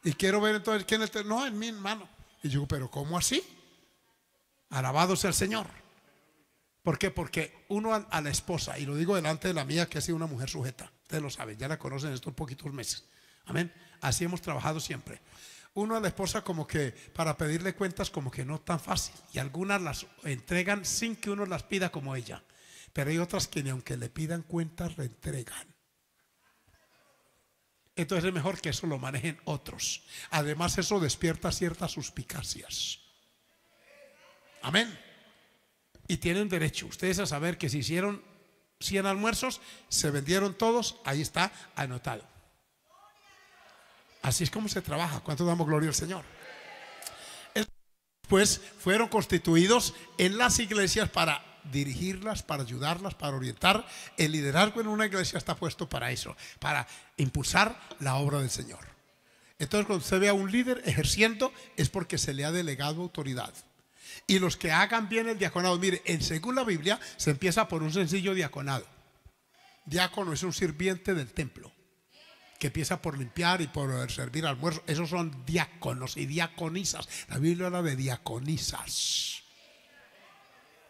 Y quiero ver entonces quién es. No, en mi hermano. Y yo digo, ¿pero cómo así? Alabado sea el Señor. ¿Por qué? Porque uno a la esposa, y lo digo delante de la mía, que ha sido una mujer sujeta. Ustedes lo saben, ya la conocen estos poquitos meses. Amén. Así hemos trabajado siempre. Uno a la esposa como que para pedirle cuentas como que no tan fácil. Y algunas las entregan sin que uno las pida como ella. Pero hay otras que ni aunque le pidan cuentas le entregan. Entonces es mejor que eso lo manejen otros. Además eso despierta ciertas suspicacias. Amén. Y tienen derecho ustedes a saber que si hicieron 100 almuerzos, se vendieron todos, ahí está anotado. Así es como se trabaja. ¿Cuánto damos gloria al Señor? Pues fueron constituidos en las iglesias para dirigirlas, para ayudarlas, para orientar. El liderazgo en una iglesia está puesto para eso, para impulsar la obra del Señor. Entonces cuando usted ve a un líder ejerciendo es porque se le ha delegado autoridad. Y los que hagan bien el diaconado, mire, según la Biblia se empieza por un sencillo diaconado. Diácono es un sirviente del templo que empieza por limpiar y por servir almuerzo. Esos son diáconos y diaconisas. La Biblia habla de diaconisas.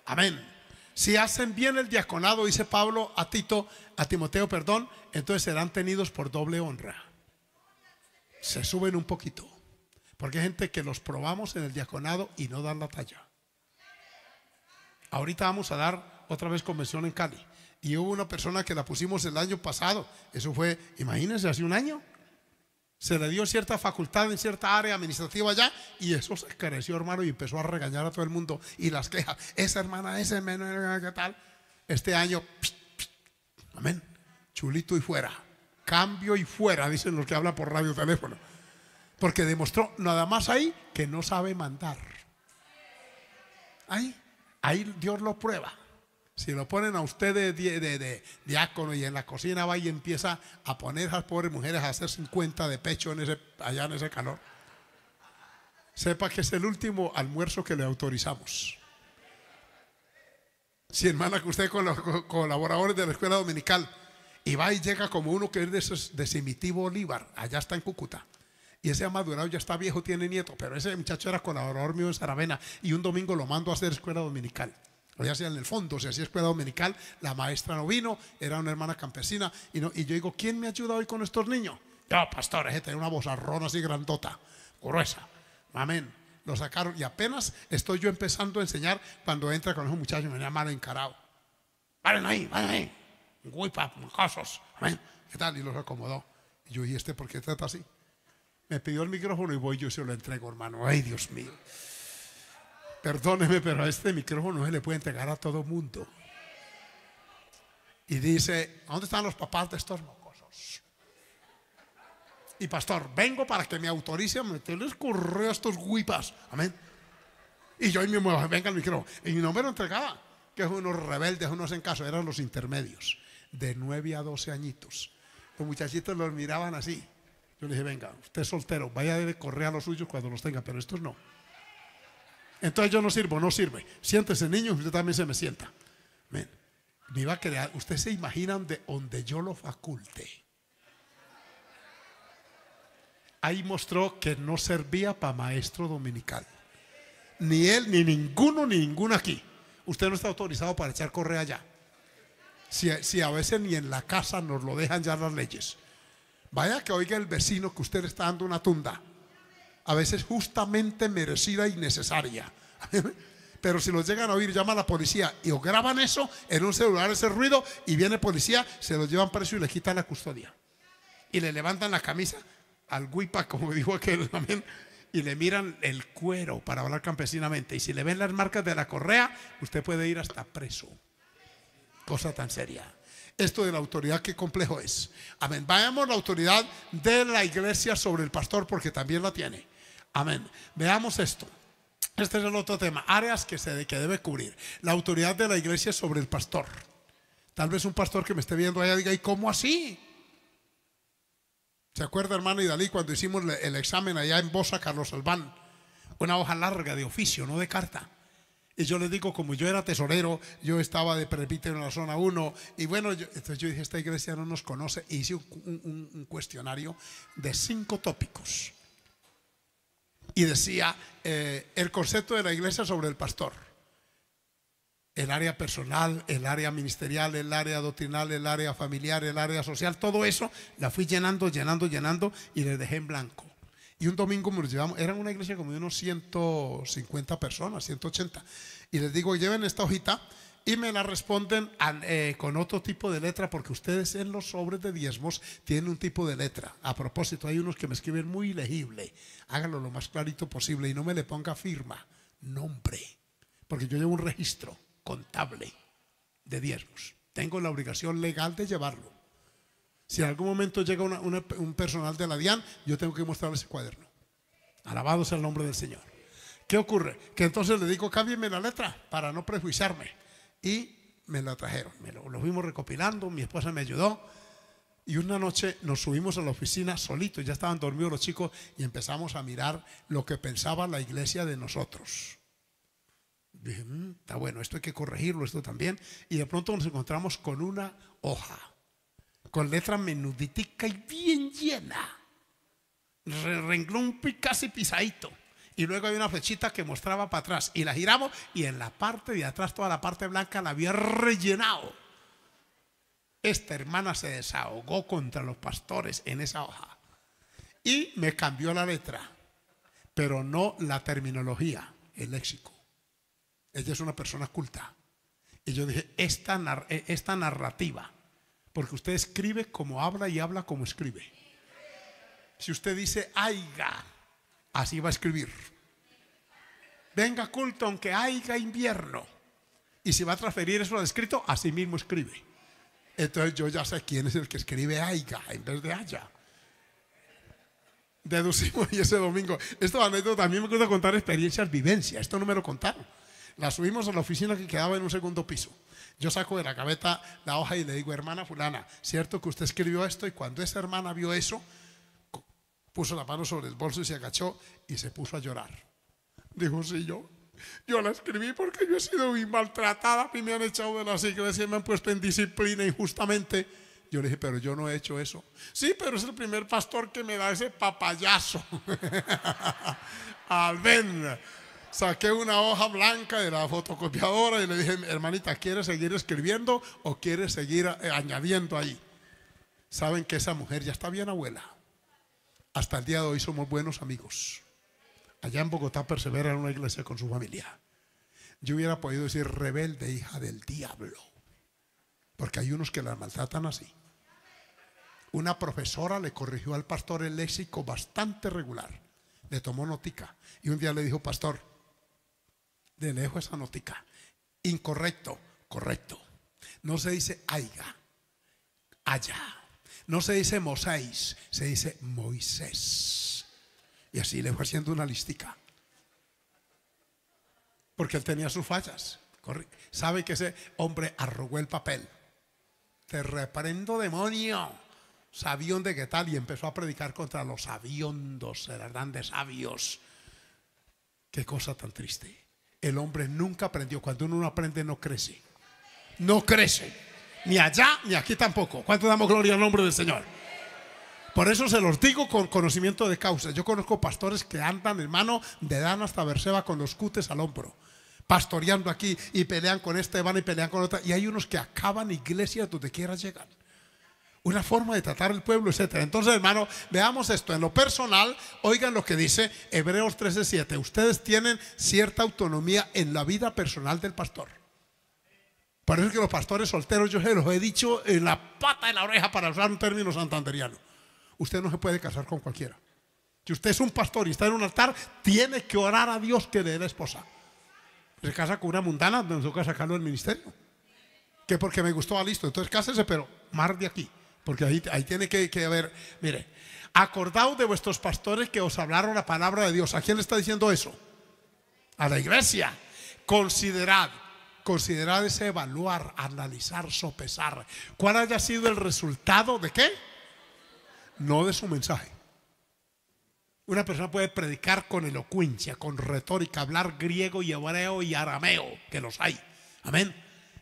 Amén. Si hacen bien el diaconado, dice Pablo a Timoteo, entonces serán tenidos por doble honra. Se suben un poquito. Porque hay gente que los probamos en el diaconado y no dan la talla. Ahorita vamos a dar otra vez convención en Cali. Y hubo una persona que la pusimos el año pasado. Eso fue, imagínense, hace un año. Se le dio cierta facultad en cierta área administrativa allá. Y eso se creció, hermano, y empezó a regañar a todo el mundo. Y las quejas, esa hermana, ese hermano, ¿qué tal? Este año, amén, chulito y fuera. Cambio y fuera, dicen los que hablan por radio teléfono. Porque demostró nada más ahí que no sabe mandar. Ahí Dios lo prueba. Si lo ponen a usted de diácono y en la cocina va y empieza a poner a las pobres mujeres a hacer 50 de pecho allá en ese calor, sepa que es el último almuerzo que le autorizamos. Si hermana, que usted con los colaboradores de la escuela dominical y va y llega como uno que es de Simitivo Bolívar, allá está en Cúcuta, y ese ha madurado, ya está viejo, tiene nieto, pero ese muchacho era colaborador mío en Saravena y un domingo lo mando a hacer escuela dominical. O ya sea en el fondo, se hacía escuela dominical, la maestra no vino, era una hermana campesina y yo digo, ¿quién me ayuda hoy con estos niños? Yo, pastor, ese tenía una vozarrona así grandota, gruesa. Amén. Lo sacaron y apenas estoy yo empezando a enseñar cuando entra con esos muchachos y me venía mal encarado. Valen ahí. Guipa, mocosos. Amén. ¿Qué tal? Y los acomodó. Y yo, ¿y este por qué trata así? Me pidió el micrófono y voy yo y se lo entrego, hermano. Ay, Dios mío. Perdóneme, pero a este micrófono no se le puede entregar a todo mundo. Y dice, ¿dónde están los papás de estos mocosos? Y pastor, vengo para que me autorice a meterles correo a estos guipas. Amén. Y yo me muevo, venga el micrófono. Y no me lo entregaba, que es unos rebeldes, unos en caso, eran los intermedios, de 9 a 12 añitos. Los muchachitos los miraban así. Yo le dije, venga, usted es soltero, vaya a correr a los suyos cuando los tenga, pero estos no. Entonces yo no sirve. Siéntese, niño, usted también se me sienta. Amén. Me iba a crear, usted se imagina donde yo lo faculte. Ahí mostró que no servía para maestro dominical. Ni él, ni ninguna aquí. Usted no está autorizado para echar correa allá. Si a veces ni en la casa nos lo dejan ya las leyes. Vaya que oiga el vecino que usted le está dando una tunda. A veces justamente merecida y necesaria. Pero si los llegan a oír, llama a la policía y o graban eso en un celular, ese ruido, y viene policía, se los llevan preso y le quitan la custodia. Y le levantan la camisa al guipa, como dijo aquel, amén, y le miran el cuero, para hablar campesinamente. Y si le ven las marcas de la correa, usted puede ir hasta preso. Cosa tan seria. Esto de la autoridad, qué complejo es. Amén. Vayamos a la autoridad de la iglesia sobre el pastor, porque también la tiene. Amén. Veamos esto. Este es el otro tema. Áreas que debe cubrir. La autoridad de la iglesia sobre el pastor. Tal vez un pastor que me esté viendo allá diga, ¿y cómo así? ¿Se acuerda, hermano Idalí, cuando hicimos el examen allá en Bosa, Carlos Albán? Una hoja larga de oficio, no de carta. Y yo les digo, como yo era tesorero, yo estaba de presbítero en la zona 1. Y bueno, entonces yo dije, esta iglesia no nos conoce. E hice un cuestionario de 5 tópicos. Y decía, el concepto de la iglesia sobre el pastor. El área personal, el área ministerial, el área doctrinal, el área familiar, el área social. Todo eso la fui llenando y le dejé en blanco. Y un domingo me los llevamos, eran una iglesia como de unos 150 personas, 180. Y les digo, lleven esta hojita y me la responden con otro tipo de letra, porque ustedes en los sobres de diezmos tienen un tipo de letra. A propósito, hay unos que me escriben muy legible. Háganlo lo más clarito posible y no me le ponga firma, nombre, porque yo llevo un registro contable de diezmos. Tengo la obligación legal de llevarlo. Si en algún momento llega un personal de la DIAN, yo tengo que mostrarle ese cuaderno. Alabado sea el nombre del Señor. ¿Qué ocurre? Que entonces le digo, cámbienme la letra para no prejuiciarme. Y me la trajeron. Lo fuimos recopilando, mi esposa me ayudó. Y una noche nos subimos a la oficina solitos, ya estaban dormidos los chicos, y empezamos a mirar lo que pensaba la iglesia de nosotros. Dije, está bueno, esto hay que corregirlo, esto también. Y de pronto nos encontramos con una hoja con letra menuditica y bien llena, renglón casi pisadito, y luego hay una flechita que mostraba para atrás, y la giramos, y en la parte de atrás, toda la parte blanca la había rellenado. Esta hermana se desahogó contra los pastores en esa hoja y me cambió la letra, pero no la terminología, el léxico. Ella es una persona culta. Y yo dije, esta narrativa, porque usted escribe como habla y habla como escribe. Si usted dice aiga, así va a escribir. Venga culto aunque haya invierno. Y si va a transferir eso al escrito, así mismo escribe. Entonces yo ya sé quién es el que escribe aiga en vez de haya. Deducimos, y ese domingo, esto anécdota, también me gusta contar experiencias, vivencias. Esto no me lo contaron. La subimos a la oficina que quedaba en un segundo piso. Yo saco de la gaveta la hoja y le digo: hermana fulana, ¿cierto que usted escribió esto? Y cuando esa hermana vio eso, puso la mano sobre el bolso y se agachó y se puso a llorar. Dijo: sí, yo la escribí porque yo he sido muy maltratada. A mí me han echado de las iglesias, me han puesto en disciplina injustamente. Yo le dije: pero yo no he hecho eso. Sí, pero es el primer pastor que me da ese papayazo. Al ver, saqué una hoja blanca de la fotocopiadora y le dije: hermanita, ¿quiere seguir escribiendo o quiere seguir añadiendo ahí? Saben que esa mujer ya está bien abuela. Hasta el día de hoy somos buenos amigos. Allá en Bogotá persevera en una iglesia con su familia. Yo hubiera podido decir rebelde, hija del diablo, porque hay unos que la maltratan así. Una profesora le corrigió al pastor el léxico bastante regular. Le tomó notica y un día le dijo: pastor, de lejos esa notica. Incorrecto, correcto. No se dice aiga, allá. No se dice Moisés, se dice Moisés. Y así le fue haciendo una listica. Porque él tenía sus fallas. Sabe que ese hombre arrugó el papel. Te reprendo, demonio, sabión de qué tal. Y empezó a predicar contra los sabiondos, eran grandes sabios. Qué cosa tan triste. El hombre nunca aprendió. Cuando uno no aprende, no crece. No crece. Ni allá ni aquí tampoco. ¿Cuánto damos gloria al nombre del Señor? Por eso se los digo con conocimiento de causa. Yo conozco pastores que andan, hermano, de Dan hasta Berseba con los cutes al hombro, pastoreando aquí, y pelean con este, van y pelean con otra. Y hay unos que acaban iglesias donde quiera llegan. Una forma de tratar el pueblo, etcétera. Entonces, hermano, veamos esto en lo personal. Oigan lo que dice Hebreos 13:7. Ustedes tienen cierta autonomía en la vida personal del pastor. Por eso es que los pastores solteros, yo se los he dicho en la pata de la oreja, para usar un término santanderiano: usted no se puede casar con cualquiera. Si usted es un pastor y está en un altar, tiene que orar a Dios que le dé la esposa. Se casa con una mundana, no toca sacarlo del ministerio. Que porque me gustó, listo, entonces cásese, pero mar de aquí. Porque ahí tiene que haber. Mire, acordaos de vuestros pastores que os hablaron la palabra de Dios. ¿A quién le está diciendo eso? A la iglesia. Considerad es evaluar, analizar, sopesar cuál haya sido el resultado de qué, no de su mensaje. Una persona puede predicar con elocuencia, con retórica, hablar griego y hebreo y arameo, que los hay, amén,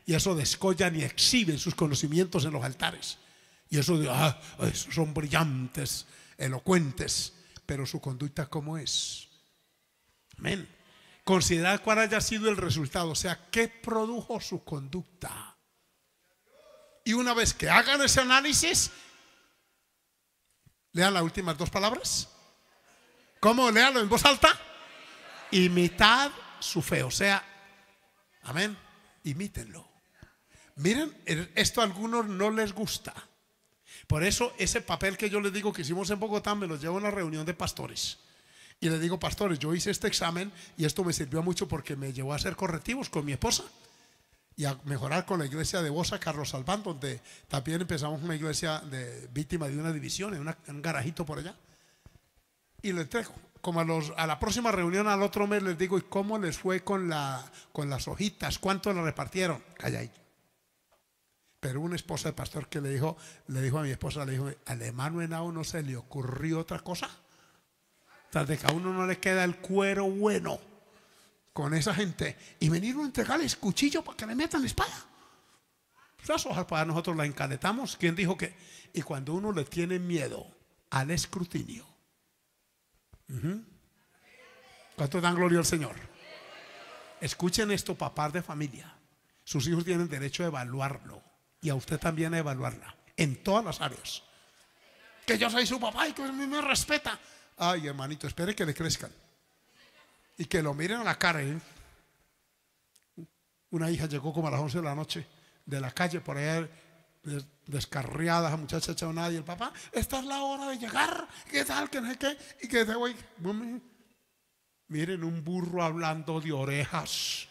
y eso descollan y exhiben sus conocimientos en los altares, y eso esos son brillantes, elocuentes, pero su conducta ¿cómo es? Amén. Considerad cuál haya sido el resultado, o sea, qué produjo su conducta. Y una vez que hagan ese análisis, lean las últimas dos palabras. ¿Cómo? Léanlo en voz alta. Imitad su fe, o sea, amén, imítenlo. Miren, esto a algunos no les gusta. Por eso ese papel que yo les digo que hicimos en Bogotá, me lo llevo a una reunión de pastores. Y les digo: pastores, yo hice este examen y esto me sirvió mucho porque me llevó a hacer correctivos con mi esposa y a mejorar con la iglesia de Bosa, Carlos Albán, donde también empezamos una iglesia víctima de una división en un garajito por allá. Y lo entrego. Como a la próxima reunión, al otro mes, les digo: ¿y cómo les fue con las hojitas? ¿Cuánto le repartieron? Calladito. Pero una esposa de pastor que le dijo a mi esposa, le dijo: al hermano Henao no se le ocurrió otra cosa. Tal de que a uno no le queda el cuero bueno con esa gente, y venir a entregarles cuchillo para que le metan la espada. Las hojas para nosotros las encaletamos. ¿Quién dijo que? Y cuando uno le tiene miedo al escrutinio, ¿cuánto dan gloria al Señor? Escuchen esto, papás de familia. Sus hijos tienen derecho a evaluarlo, y a usted también a evaluarla en todas las áreas. Que yo soy su papá y que me respeta. Ay, hermanito, espere que le crezcan y que lo miren a la cara. Una hija llegó como a las 11 de la noche de la calle por allá, descarriada, esa muchacha echada nada, y el papá: esta es la hora de llegar, ¿qué tal? Que no sé qué, y que te voy. Miren, un burro hablando de orejas.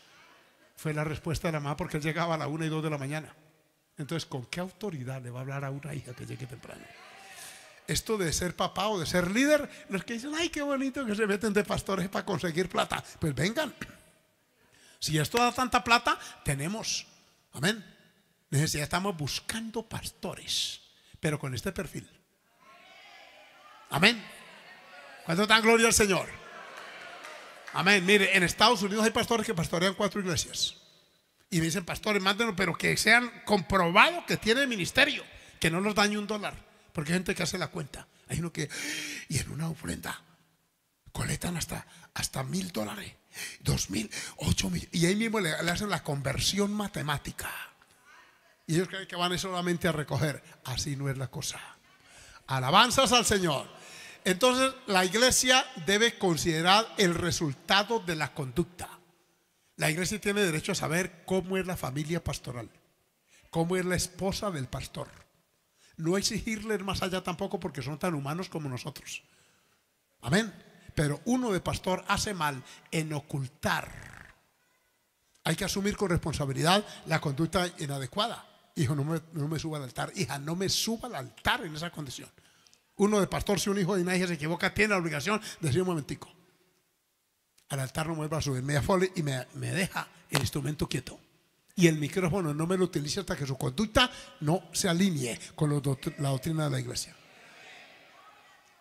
Fue la respuesta de la mamá, porque él llegaba a las 1 y 2 de la mañana. Entonces, ¿con qué autoridad le va a hablar a una hija que llegue temprano? Esto de ser papá o de ser líder, los que dicen: ay, qué bonito que se meten de pastores para conseguir plata, pues vengan. Si esto da tanta plata, tenemos, amén, estamos buscando pastores, pero con este perfil. Amén. ¿Cuánto dan gloria al Señor? Amén. Mire, en Estados Unidos hay pastores que pastorean 4 iglesias. Y me dicen, pastores, mándenos, pero que sean comprobados que tienen ministerio, que no nos dañe $1. Porque hay gente que hace la cuenta. Hay uno que, y en una ofrenda colectan hasta $1,000, $2,000, $8,000. Y ahí mismo le hacen la conversión matemática. Y ellos creen que van solamente a recoger. Así no es la cosa. Alabanzas al Señor. Entonces la iglesia debe considerar el resultado de la conducta. La iglesia tiene derecho a saber cómo es la familia pastoral, cómo es la esposa del pastor. No exigirles más allá tampoco, porque son tan humanos como nosotros. Amén. Pero uno de pastor hace mal en ocultar. Hay que asumir con responsabilidad la conducta inadecuada. Hijo, no me suba al altar. Hija, no me suba al altar en esa condición. Uno de pastor, si un hijo de una hija se equivoca, tiene la obligación de decir: un momentico, al altar no me vuelva a subir, me afole y me deja el instrumento quieto. Y el micrófono no me lo utilice hasta que su conducta no se alinee con la doctrina de la iglesia.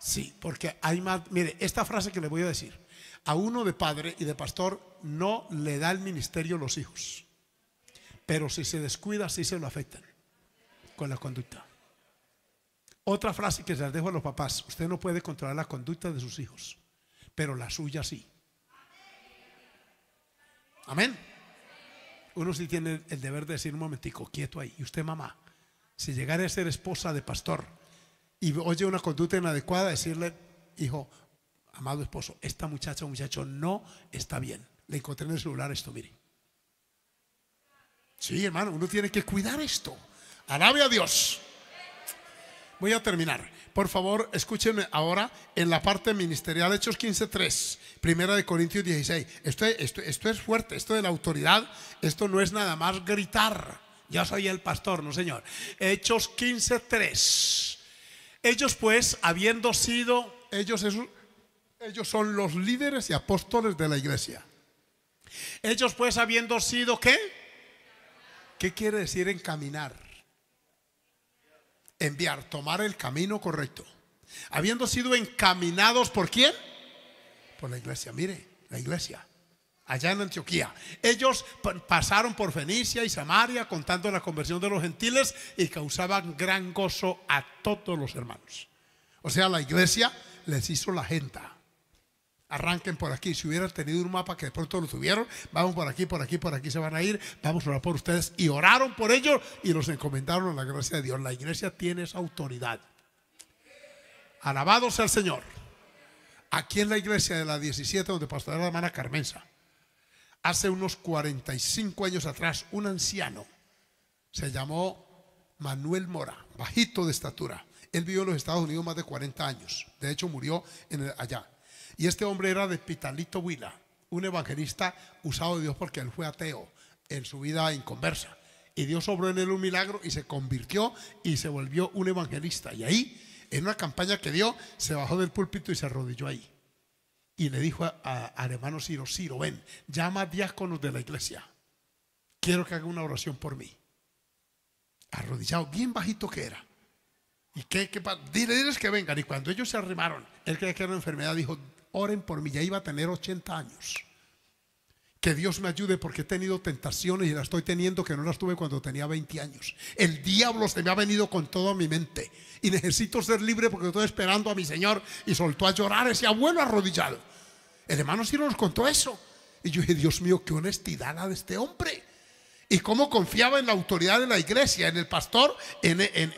Sí, porque hay más. Mire, esta frase que le voy a decir: a uno de padre y de pastor no le da el ministerio los hijos, pero si se descuida, sí se lo afectan con la conducta. Otra frase que se las dejo a los papás: usted no puede controlar la conducta de sus hijos, pero la suya sí. Amén. Uno sí tiene el deber de decir: un momentico, quieto ahí. Y usted, mamá, si llegara a ser esposa de pastor y oye una conducta inadecuada, decirle: hijo, amado esposo, esta muchacha o muchacho no está bien. Le encontré en el celular esto, mire. Sí, hermano, uno tiene que cuidar esto. Alabe a Dios. Voy a terminar. Por favor, escúchenme ahora en la parte ministerial. Hechos 15:3, 1 Corintios 16. Esto es fuerte, esto de la autoridad. Esto no es nada más gritar: yo soy el pastor, no, señor. Hechos 15:3. Ellos pues, habiendo sido, ellos son los líderes y apóstoles de la iglesia. Ellos pues, habiendo sido, ¿qué? ¿Qué quiere decir encaminar? Enviar, tomar el camino correcto. Habiendo sido encaminados, ¿por quién? Por la iglesia. Mire, la iglesia allá en Antioquía. Ellos pasaron por Fenicia y Samaria contando la conversión de los gentiles y causaban gran gozo a todos los hermanos. O sea, la iglesia les hizo la agenda. Arranquen por aquí. Si hubieran tenido un mapa, que de pronto lo tuvieron, vamos por aquí, por aquí, por aquí se van a ir, vamos a orar por ustedes. Y oraron por ellos y los encomendaron a la gracia de Dios. La iglesia tiene esa autoridad. Alabado sea el Señor. Aquí en la iglesia de la 17, donde pastoreaba la hermana Carmenza, hace unos 45 años atrás, un anciano se llamó Manuel Mora, bajito de estatura. Él vivió en los Estados Unidos más de 40 años. De hecho, murió allá. Y este hombre era de Pitalito Huila, un evangelista usado de Dios, porque él fue ateo en su vida inconversa. Y Dios obró en él un milagro y se convirtió y se volvió un evangelista. Y ahí, en una campaña que dio, se bajó del púlpito y se arrodilló ahí. Y le dijo al hermano Ciro: Ciro, ven, llama a diáconos de la iglesia. Quiero que haga una oración por mí. Arrodillado, bien bajito que era. ¿Y diles que vengan? Y cuando ellos se arrimaron, él creía que era una enfermedad, dijo: oren por mí. Ya iba a tener 80 años. Que Dios me ayude, porque he tenido tentaciones y las estoy teniendo que no las tuve cuando tenía 20 años. El diablo se me ha venido con todo a mi mente y necesito ser libre, porque estoy esperando a mi Señor. Y soltó a llorar ese abuelo arrodillado. El hermano Ciro nos contó eso. Y yo dije: Dios mío, qué honestidad la de este hombre. Y cómo confiaba en la autoridad de la iglesia, en el pastor,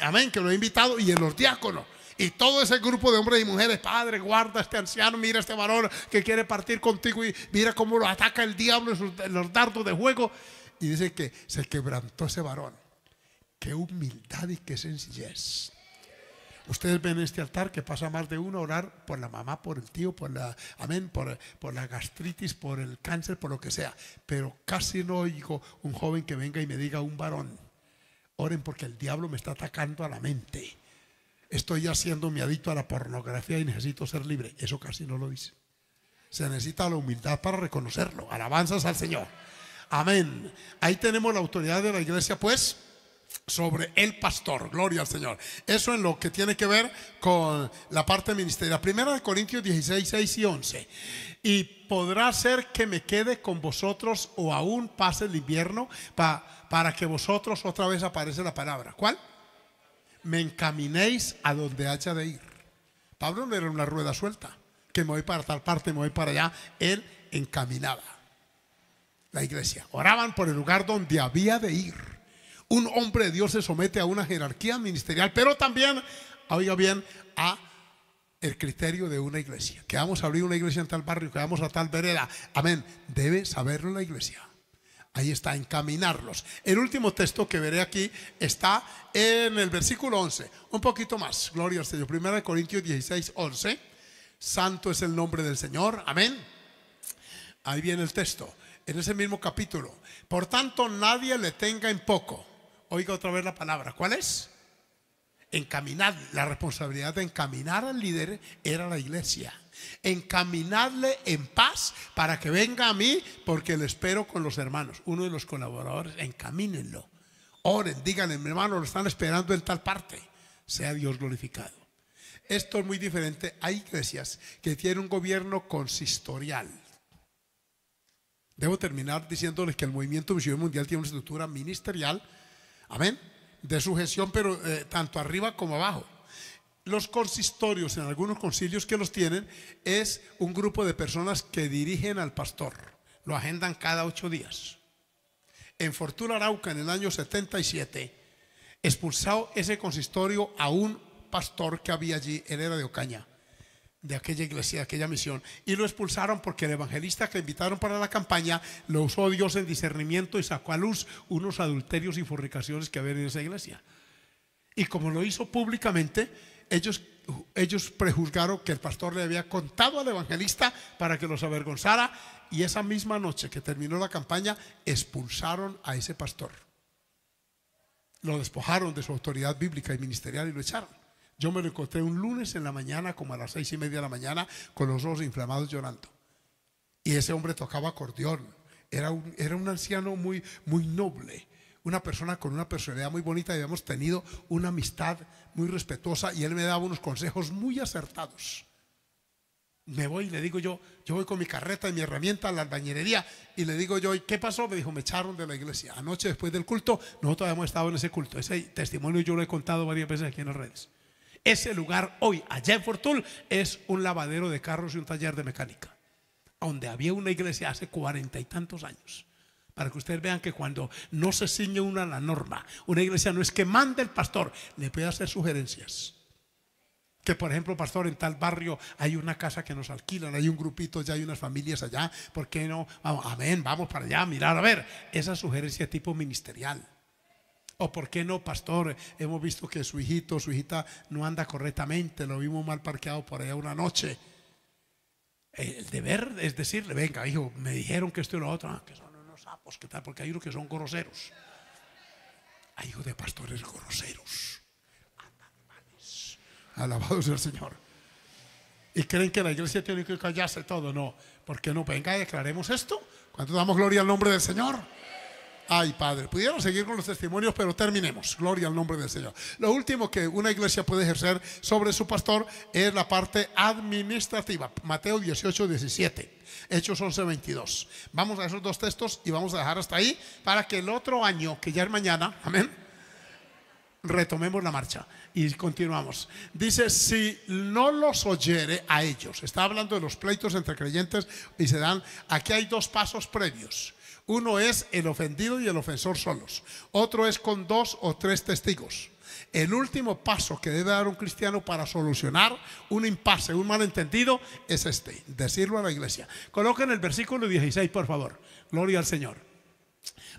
amén, que lo he invitado, y en los diáconos. Y todo ese grupo de hombres y mujeres: Padre, guarda a este anciano, mira a este varón que quiere partir contigo, y mira cómo lo ataca el diablo en los dardos de fuego. Y dice que se quebrantó ese varón. Qué humildad y qué sencillez. Ustedes ven en este altar que pasa más de uno a orar por la mamá, por el tío, por la gastritis, por el cáncer, por lo que sea. Pero casi no oigo un joven que venga y me diga: un varón, oren porque el diablo me está atacando a la mente. Estoy haciéndome adicto a la pornografía y necesito ser libre. Eso casi no lo dice. Se necesita la humildad para reconocerlo. Alabanzas al Señor. Amén. Ahí tenemos la autoridad de la iglesia, pues, sobre el pastor. Gloria al Señor. Eso en lo que tiene que ver con la parte ministerial. Primera de Corintios 16, 6 y 11. Y podrá ser que me quede con vosotros o aún pase el invierno para que vosotros, otra vez aparece la palabra. ¿Cuál? Me encaminéis a donde haya de ir. Pablo no era una rueda suelta, que me voy para tal parte, me voy para allá. Él encaminaba la iglesia. Oraban por el lugar donde había de ir. Un hombre de Dios se somete a una jerarquía ministerial, pero también, oiga bien, a el criterio de una iglesia. Que vamos a abrir una iglesia en tal barrio, que vamos a tal vereda. Amén. Debe saberlo la iglesia. Ahí está, encaminarlos. El último texto que veré aquí está en el versículo 11. Un poquito más. Gloria al Señor. Primera de Corintios 16, 11. Santo es el nombre del Señor. Amén. Ahí viene el texto. En ese mismo capítulo. Por tanto, nadie le tenga en poco. Oiga otra vez la palabra. ¿Cuál es? Encaminar. La responsabilidad de encaminar al líder era la iglesia. Encaminarle en paz para que venga a mí, porque le espero con los hermanos. Uno de los colaboradores, encamínenlo. Oren, díganle, mi hermano, lo están esperando en tal parte. Sea Dios glorificado. Esto es muy diferente. Hay iglesias que tienen un gobierno consistorial. Debo terminar diciéndoles que el movimiento misionero mundial tiene una estructura ministerial, amén, de sujeción, pero tanto arriba como abajo. Los consistorios, en algunos concilios que los tienen, es un grupo de personas que dirigen al pastor. Lo agendan cada 8 días. En Fortuna, Arauca, en el año 77, expulsado ese consistorio a un pastor que había allí. Él era de Ocaña, de aquella iglesia, de aquella misión, y lo expulsaron porque el evangelista que invitaron para la campaña lo usó Dios en discernimiento y sacó a luz unos adulterios y fornicaciones que había en esa iglesia. Y como lo hizo públicamente, ellos prejuzgaron que el pastor le había contado al evangelista para que los avergonzara, y esa misma noche que terminó la campaña expulsaron a ese pastor. Lo despojaron de su autoridad bíblica y ministerial y lo echaron. Yo me lo encontré un lunes en la mañana, como a las 6:30 de la mañana, con los ojos inflamados llorando. Y ese hombre tocaba acordeón. Era un anciano muy, muy noble, una persona con una personalidad muy bonita, y habíamos tenido una amistad muy respetuosa, y él me daba unos consejos muy acertados. Me voy y le digo yo voy con mi carreta y mi herramienta a la albañilería, y le digo yo, ¿y qué pasó? Me dijo, me echaron de la iglesia. Anoche, después del culto, nosotros habíamos estado en ese culto. Ese testimonio yo lo he contado varias veces aquí en las redes. Ese lugar hoy, allá en Fortul, es un lavadero de carros y un taller de mecánica, donde había una iglesia hace 40 y tantos años. Para que ustedes vean que cuando no se ciñe una a la norma, una iglesia no es que mande el pastor, le puede hacer sugerencias. Que por ejemplo, pastor, en tal barrio hay una casa que nos alquilan, hay un grupito, ya hay unas familias allá, ¿por qué no? Vamos, amén, vamos para allá a mirar, a ver. Esa sugerencia tipo ministerial. O por qué no, pastor, hemos visto que su hijita no anda correctamente, lo vimos mal parqueado por allá una noche. El deber es decirle, venga hijo, me dijeron que esto y lo otro, que son unos sapos, ¿qué tal? Porque hay unos que son groseros. Hay hijos de pastores groseros, animales. Alabado sea el Señor. Y creen que la iglesia tiene que callarse todo. No, ¿por qué no? Venga, declaremos esto. ¿Cuánto damos gloria al nombre del Señor? Ay, Padre, pudiéramos seguir con los testimonios, pero terminemos. Gloria al nombre del Señor. Lo último que una iglesia puede ejercer sobre su pastor es la parte administrativa. Mateo 18, 17. Hechos 11, 22. Vamos a esos dos textos y vamos a dejar hasta ahí para que el otro año, que ya es mañana, amén, retomemos la marcha y continuamos. Dice, si no los oyere a ellos. Está hablando de los pleitos entre creyentes y se dan. Aquí hay dos pasos previos. Uno es el ofendido y el ofensor solos. Otro es con 2 o 3 testigos. El último paso que debe dar un cristiano para solucionar un impasse, un malentendido, es este: decirlo a la iglesia. Coloquen el versículo 16, por favor. Gloria al Señor.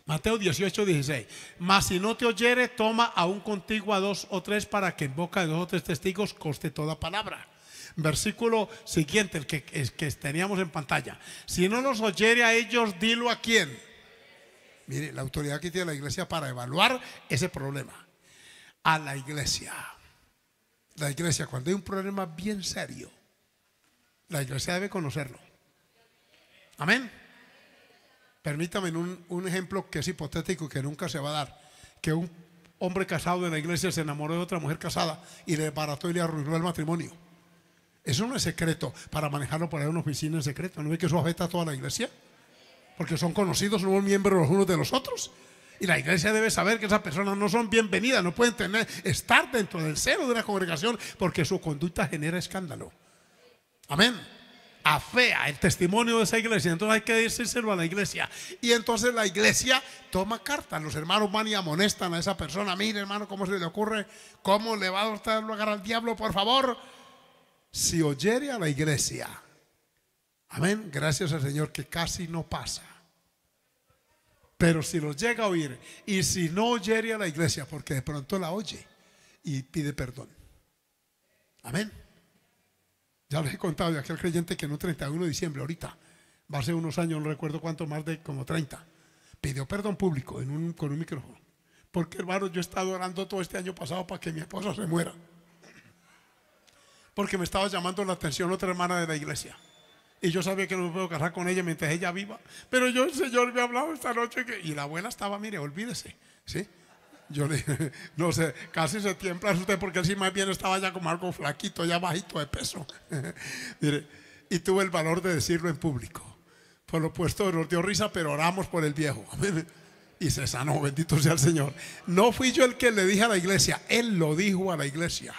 Mateo 18, 16. Mas si no te oyere, toma aún contigo a 2 o 3, para que en boca de 2 o 3 testigos conste toda palabra. Versículo siguiente, el que teníamos en pantalla. Si no los oyere a ellos, dilo a quién. Mire, la autoridad que tiene la iglesia para evaluar ese problema. A la iglesia. La iglesia, cuando hay un problema bien serio, la iglesia debe conocerlo. Amén. Permítame un ejemplo que es hipotético y que nunca se va a dar. Que un hombre casado de la iglesia se enamoró de otra mujer casada y le desbarató y le arruinó el matrimonio. Eso no es secreto para manejarlo por ahí en una oficina en secreto. ¿No ve que eso afecta a toda la iglesia? Porque son conocidos, somos miembros los unos de los otros. Y la iglesia debe saber que esas personas no son bienvenidas, no pueden estar dentro del seno de una congregación porque su conducta genera escándalo. Amén. Afea el testimonio de esa iglesia. Entonces hay que decírselo a la iglesia. Y entonces la iglesia toma cartas. Los hermanos van y amonestan a esa persona. Mire, hermano, ¿cómo se le ocurre? ¿Cómo le va a dar lugar al diablo? Por favor, si oyere a la iglesia, amén, gracias al Señor que casi no pasa. Pero si los llega a oír, y si no oyere a la iglesia, porque de pronto la oye y pide perdón, amén. Ya les he contado de aquel creyente que en un 31 de diciembre, ahorita, va a ser unos años, no recuerdo cuánto, más de como 30, pidió perdón público con un micrófono. Porque, hermano, yo he estado orando todo este año pasado para que mi esposa se muera. Porque me estaba llamando la atención otra hermana de la iglesia. Y yo sabía que no me puedo casar con ella mientras ella viva. Pero yo, el Señor me ha hablado esta noche y la abuela estaba, mire, olvídese, ¿sí? Yo le dije, no sé, casi se tiembla usted porque él sí más bien estaba ya como algo flaquito, ya bajito de peso. Mire, y tuve el valor de decirlo en público. Por lo puesto nos dio risa, pero oramos por el viejo. Y se sanó, bendito sea el Señor. No fui yo el que le dije a la iglesia, él lo dijo a la iglesia.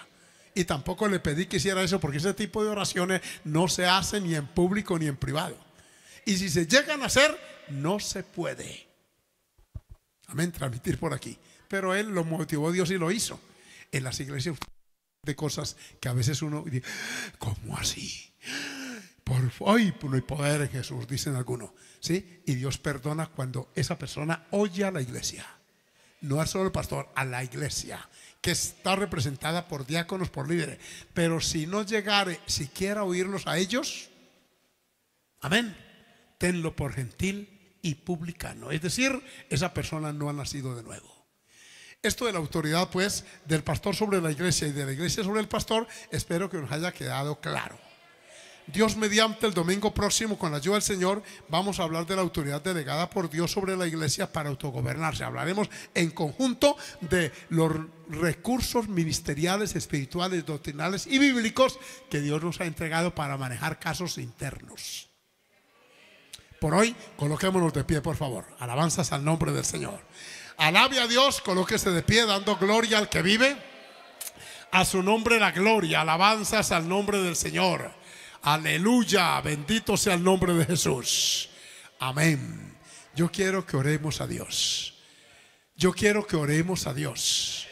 Y tampoco le pedí que hiciera eso porque ese tipo de oraciones no se hacen ni en público ni en privado. Y si se llegan a hacer, no se puede. Amén, transmitir por aquí. Pero él lo motivó Dios y lo hizo. En las iglesias de cosas que a veces uno dice, ¿cómo así? Ay, no hay poder en Jesús, dicen algunos, ¿sí? Y Dios perdona cuando esa persona oye a la iglesia. No es solo el pastor, a la iglesia, que está representada por diáconos, por líderes. Pero si no llegare siquiera a oírlos a ellos, amén, tenlo por gentil y publicano. Es decir, esa persona no ha nacido de nuevo. Esto de la autoridad, pues, del pastor sobre la iglesia y de la iglesia sobre el pastor, espero que nos haya quedado claro. Dios mediante, el domingo próximo, con la ayuda del Señor, vamos a hablar de la autoridad delegada por Dios sobre la iglesia para autogobernarse. Hablaremos en conjunto de los recursos ministeriales, espirituales, doctrinales y bíblicos que Dios nos ha entregado para manejar casos internos. Por hoy, coloquémonos de pie, por favor. Alabanzas al nombre del Señor. Alabe a Dios, colóquese de pie dando gloria al que vive. A su nombre la gloria, alabanzas al nombre del Señor. Aleluya, bendito sea el nombre de Jesús. Amén. Yo quiero que oremos a Dios. Yo quiero que oremos a Dios.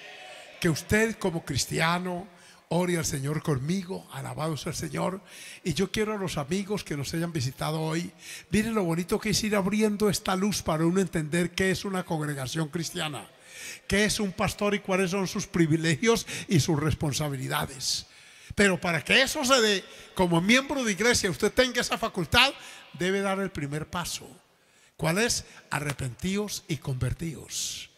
Que usted como cristiano ore al Señor conmigo, alabado sea el Señor. Y yo quiero a los amigos que nos hayan visitado hoy, miren lo bonito que es ir abriendo esta luz para uno entender qué es una congregación cristiana, qué es un pastor y cuáles son sus privilegios y sus responsabilidades. Pero para que eso se dé, como miembro de iglesia, usted tenga esa facultad, debe dar el primer paso. ¿Cuál es? Arrepentíos y convertíos.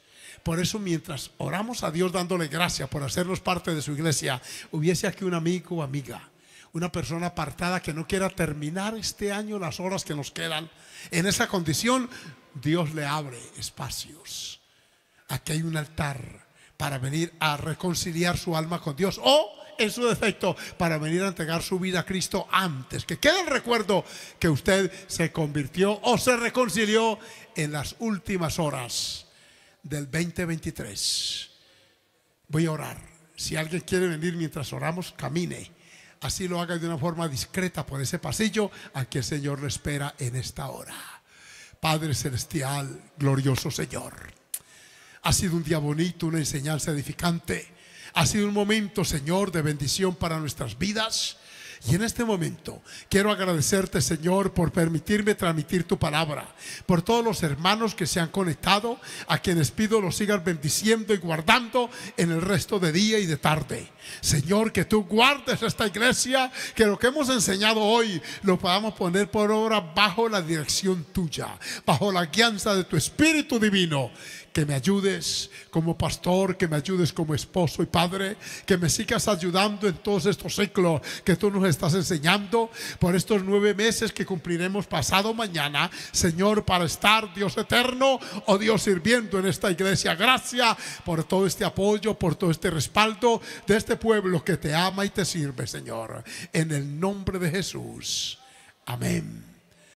Por eso, mientras oramos a Dios dándole gracias por hacernos parte de su iglesia, hubiese aquí un amigo o amiga, una persona apartada que no quiera terminar este año las horas que nos quedan, en esa condición Dios le abre espacios. Aquí hay un altar para venir a reconciliar su alma con Dios, o en su defecto para venir a entregar su vida a Cristo antes. Que quede el recuerdo que usted se convirtió o se reconcilió en las últimas horas del 2023. Voy a orar. Si alguien quiere venir mientras oramos, camine. Así lo haga de una forma discreta por ese pasillo. Aquí el Señor le espera en esta hora. Padre celestial, glorioso Señor, ha sido un día bonito, una enseñanza edificante. Ha sido un momento, Señor, de bendición para nuestras vidas. Y en este momento quiero agradecerte, Señor, por permitirme transmitir tu palabra, por todos los hermanos que se han conectado, a quienes pido los sigas bendiciendo y guardando en el resto de día y de tarde. Señor, que tú guardes esta iglesia, que lo que hemos enseñado hoy lo podamos poner por obra bajo la dirección tuya, bajo la guianza de tu Espíritu Divino. Que me ayudes como pastor, que me ayudes como esposo y padre, que me sigas ayudando en todos estos ciclos que tú nos estás enseñando, por estos 9 meses que cumpliremos pasado mañana, Señor, para estar, Dios eterno, oh Dios, sirviendo en esta iglesia. Gracias por todo este apoyo, por todo este respaldo de este pueblo que te ama y te sirve, Señor, en el nombre de Jesús. Amén.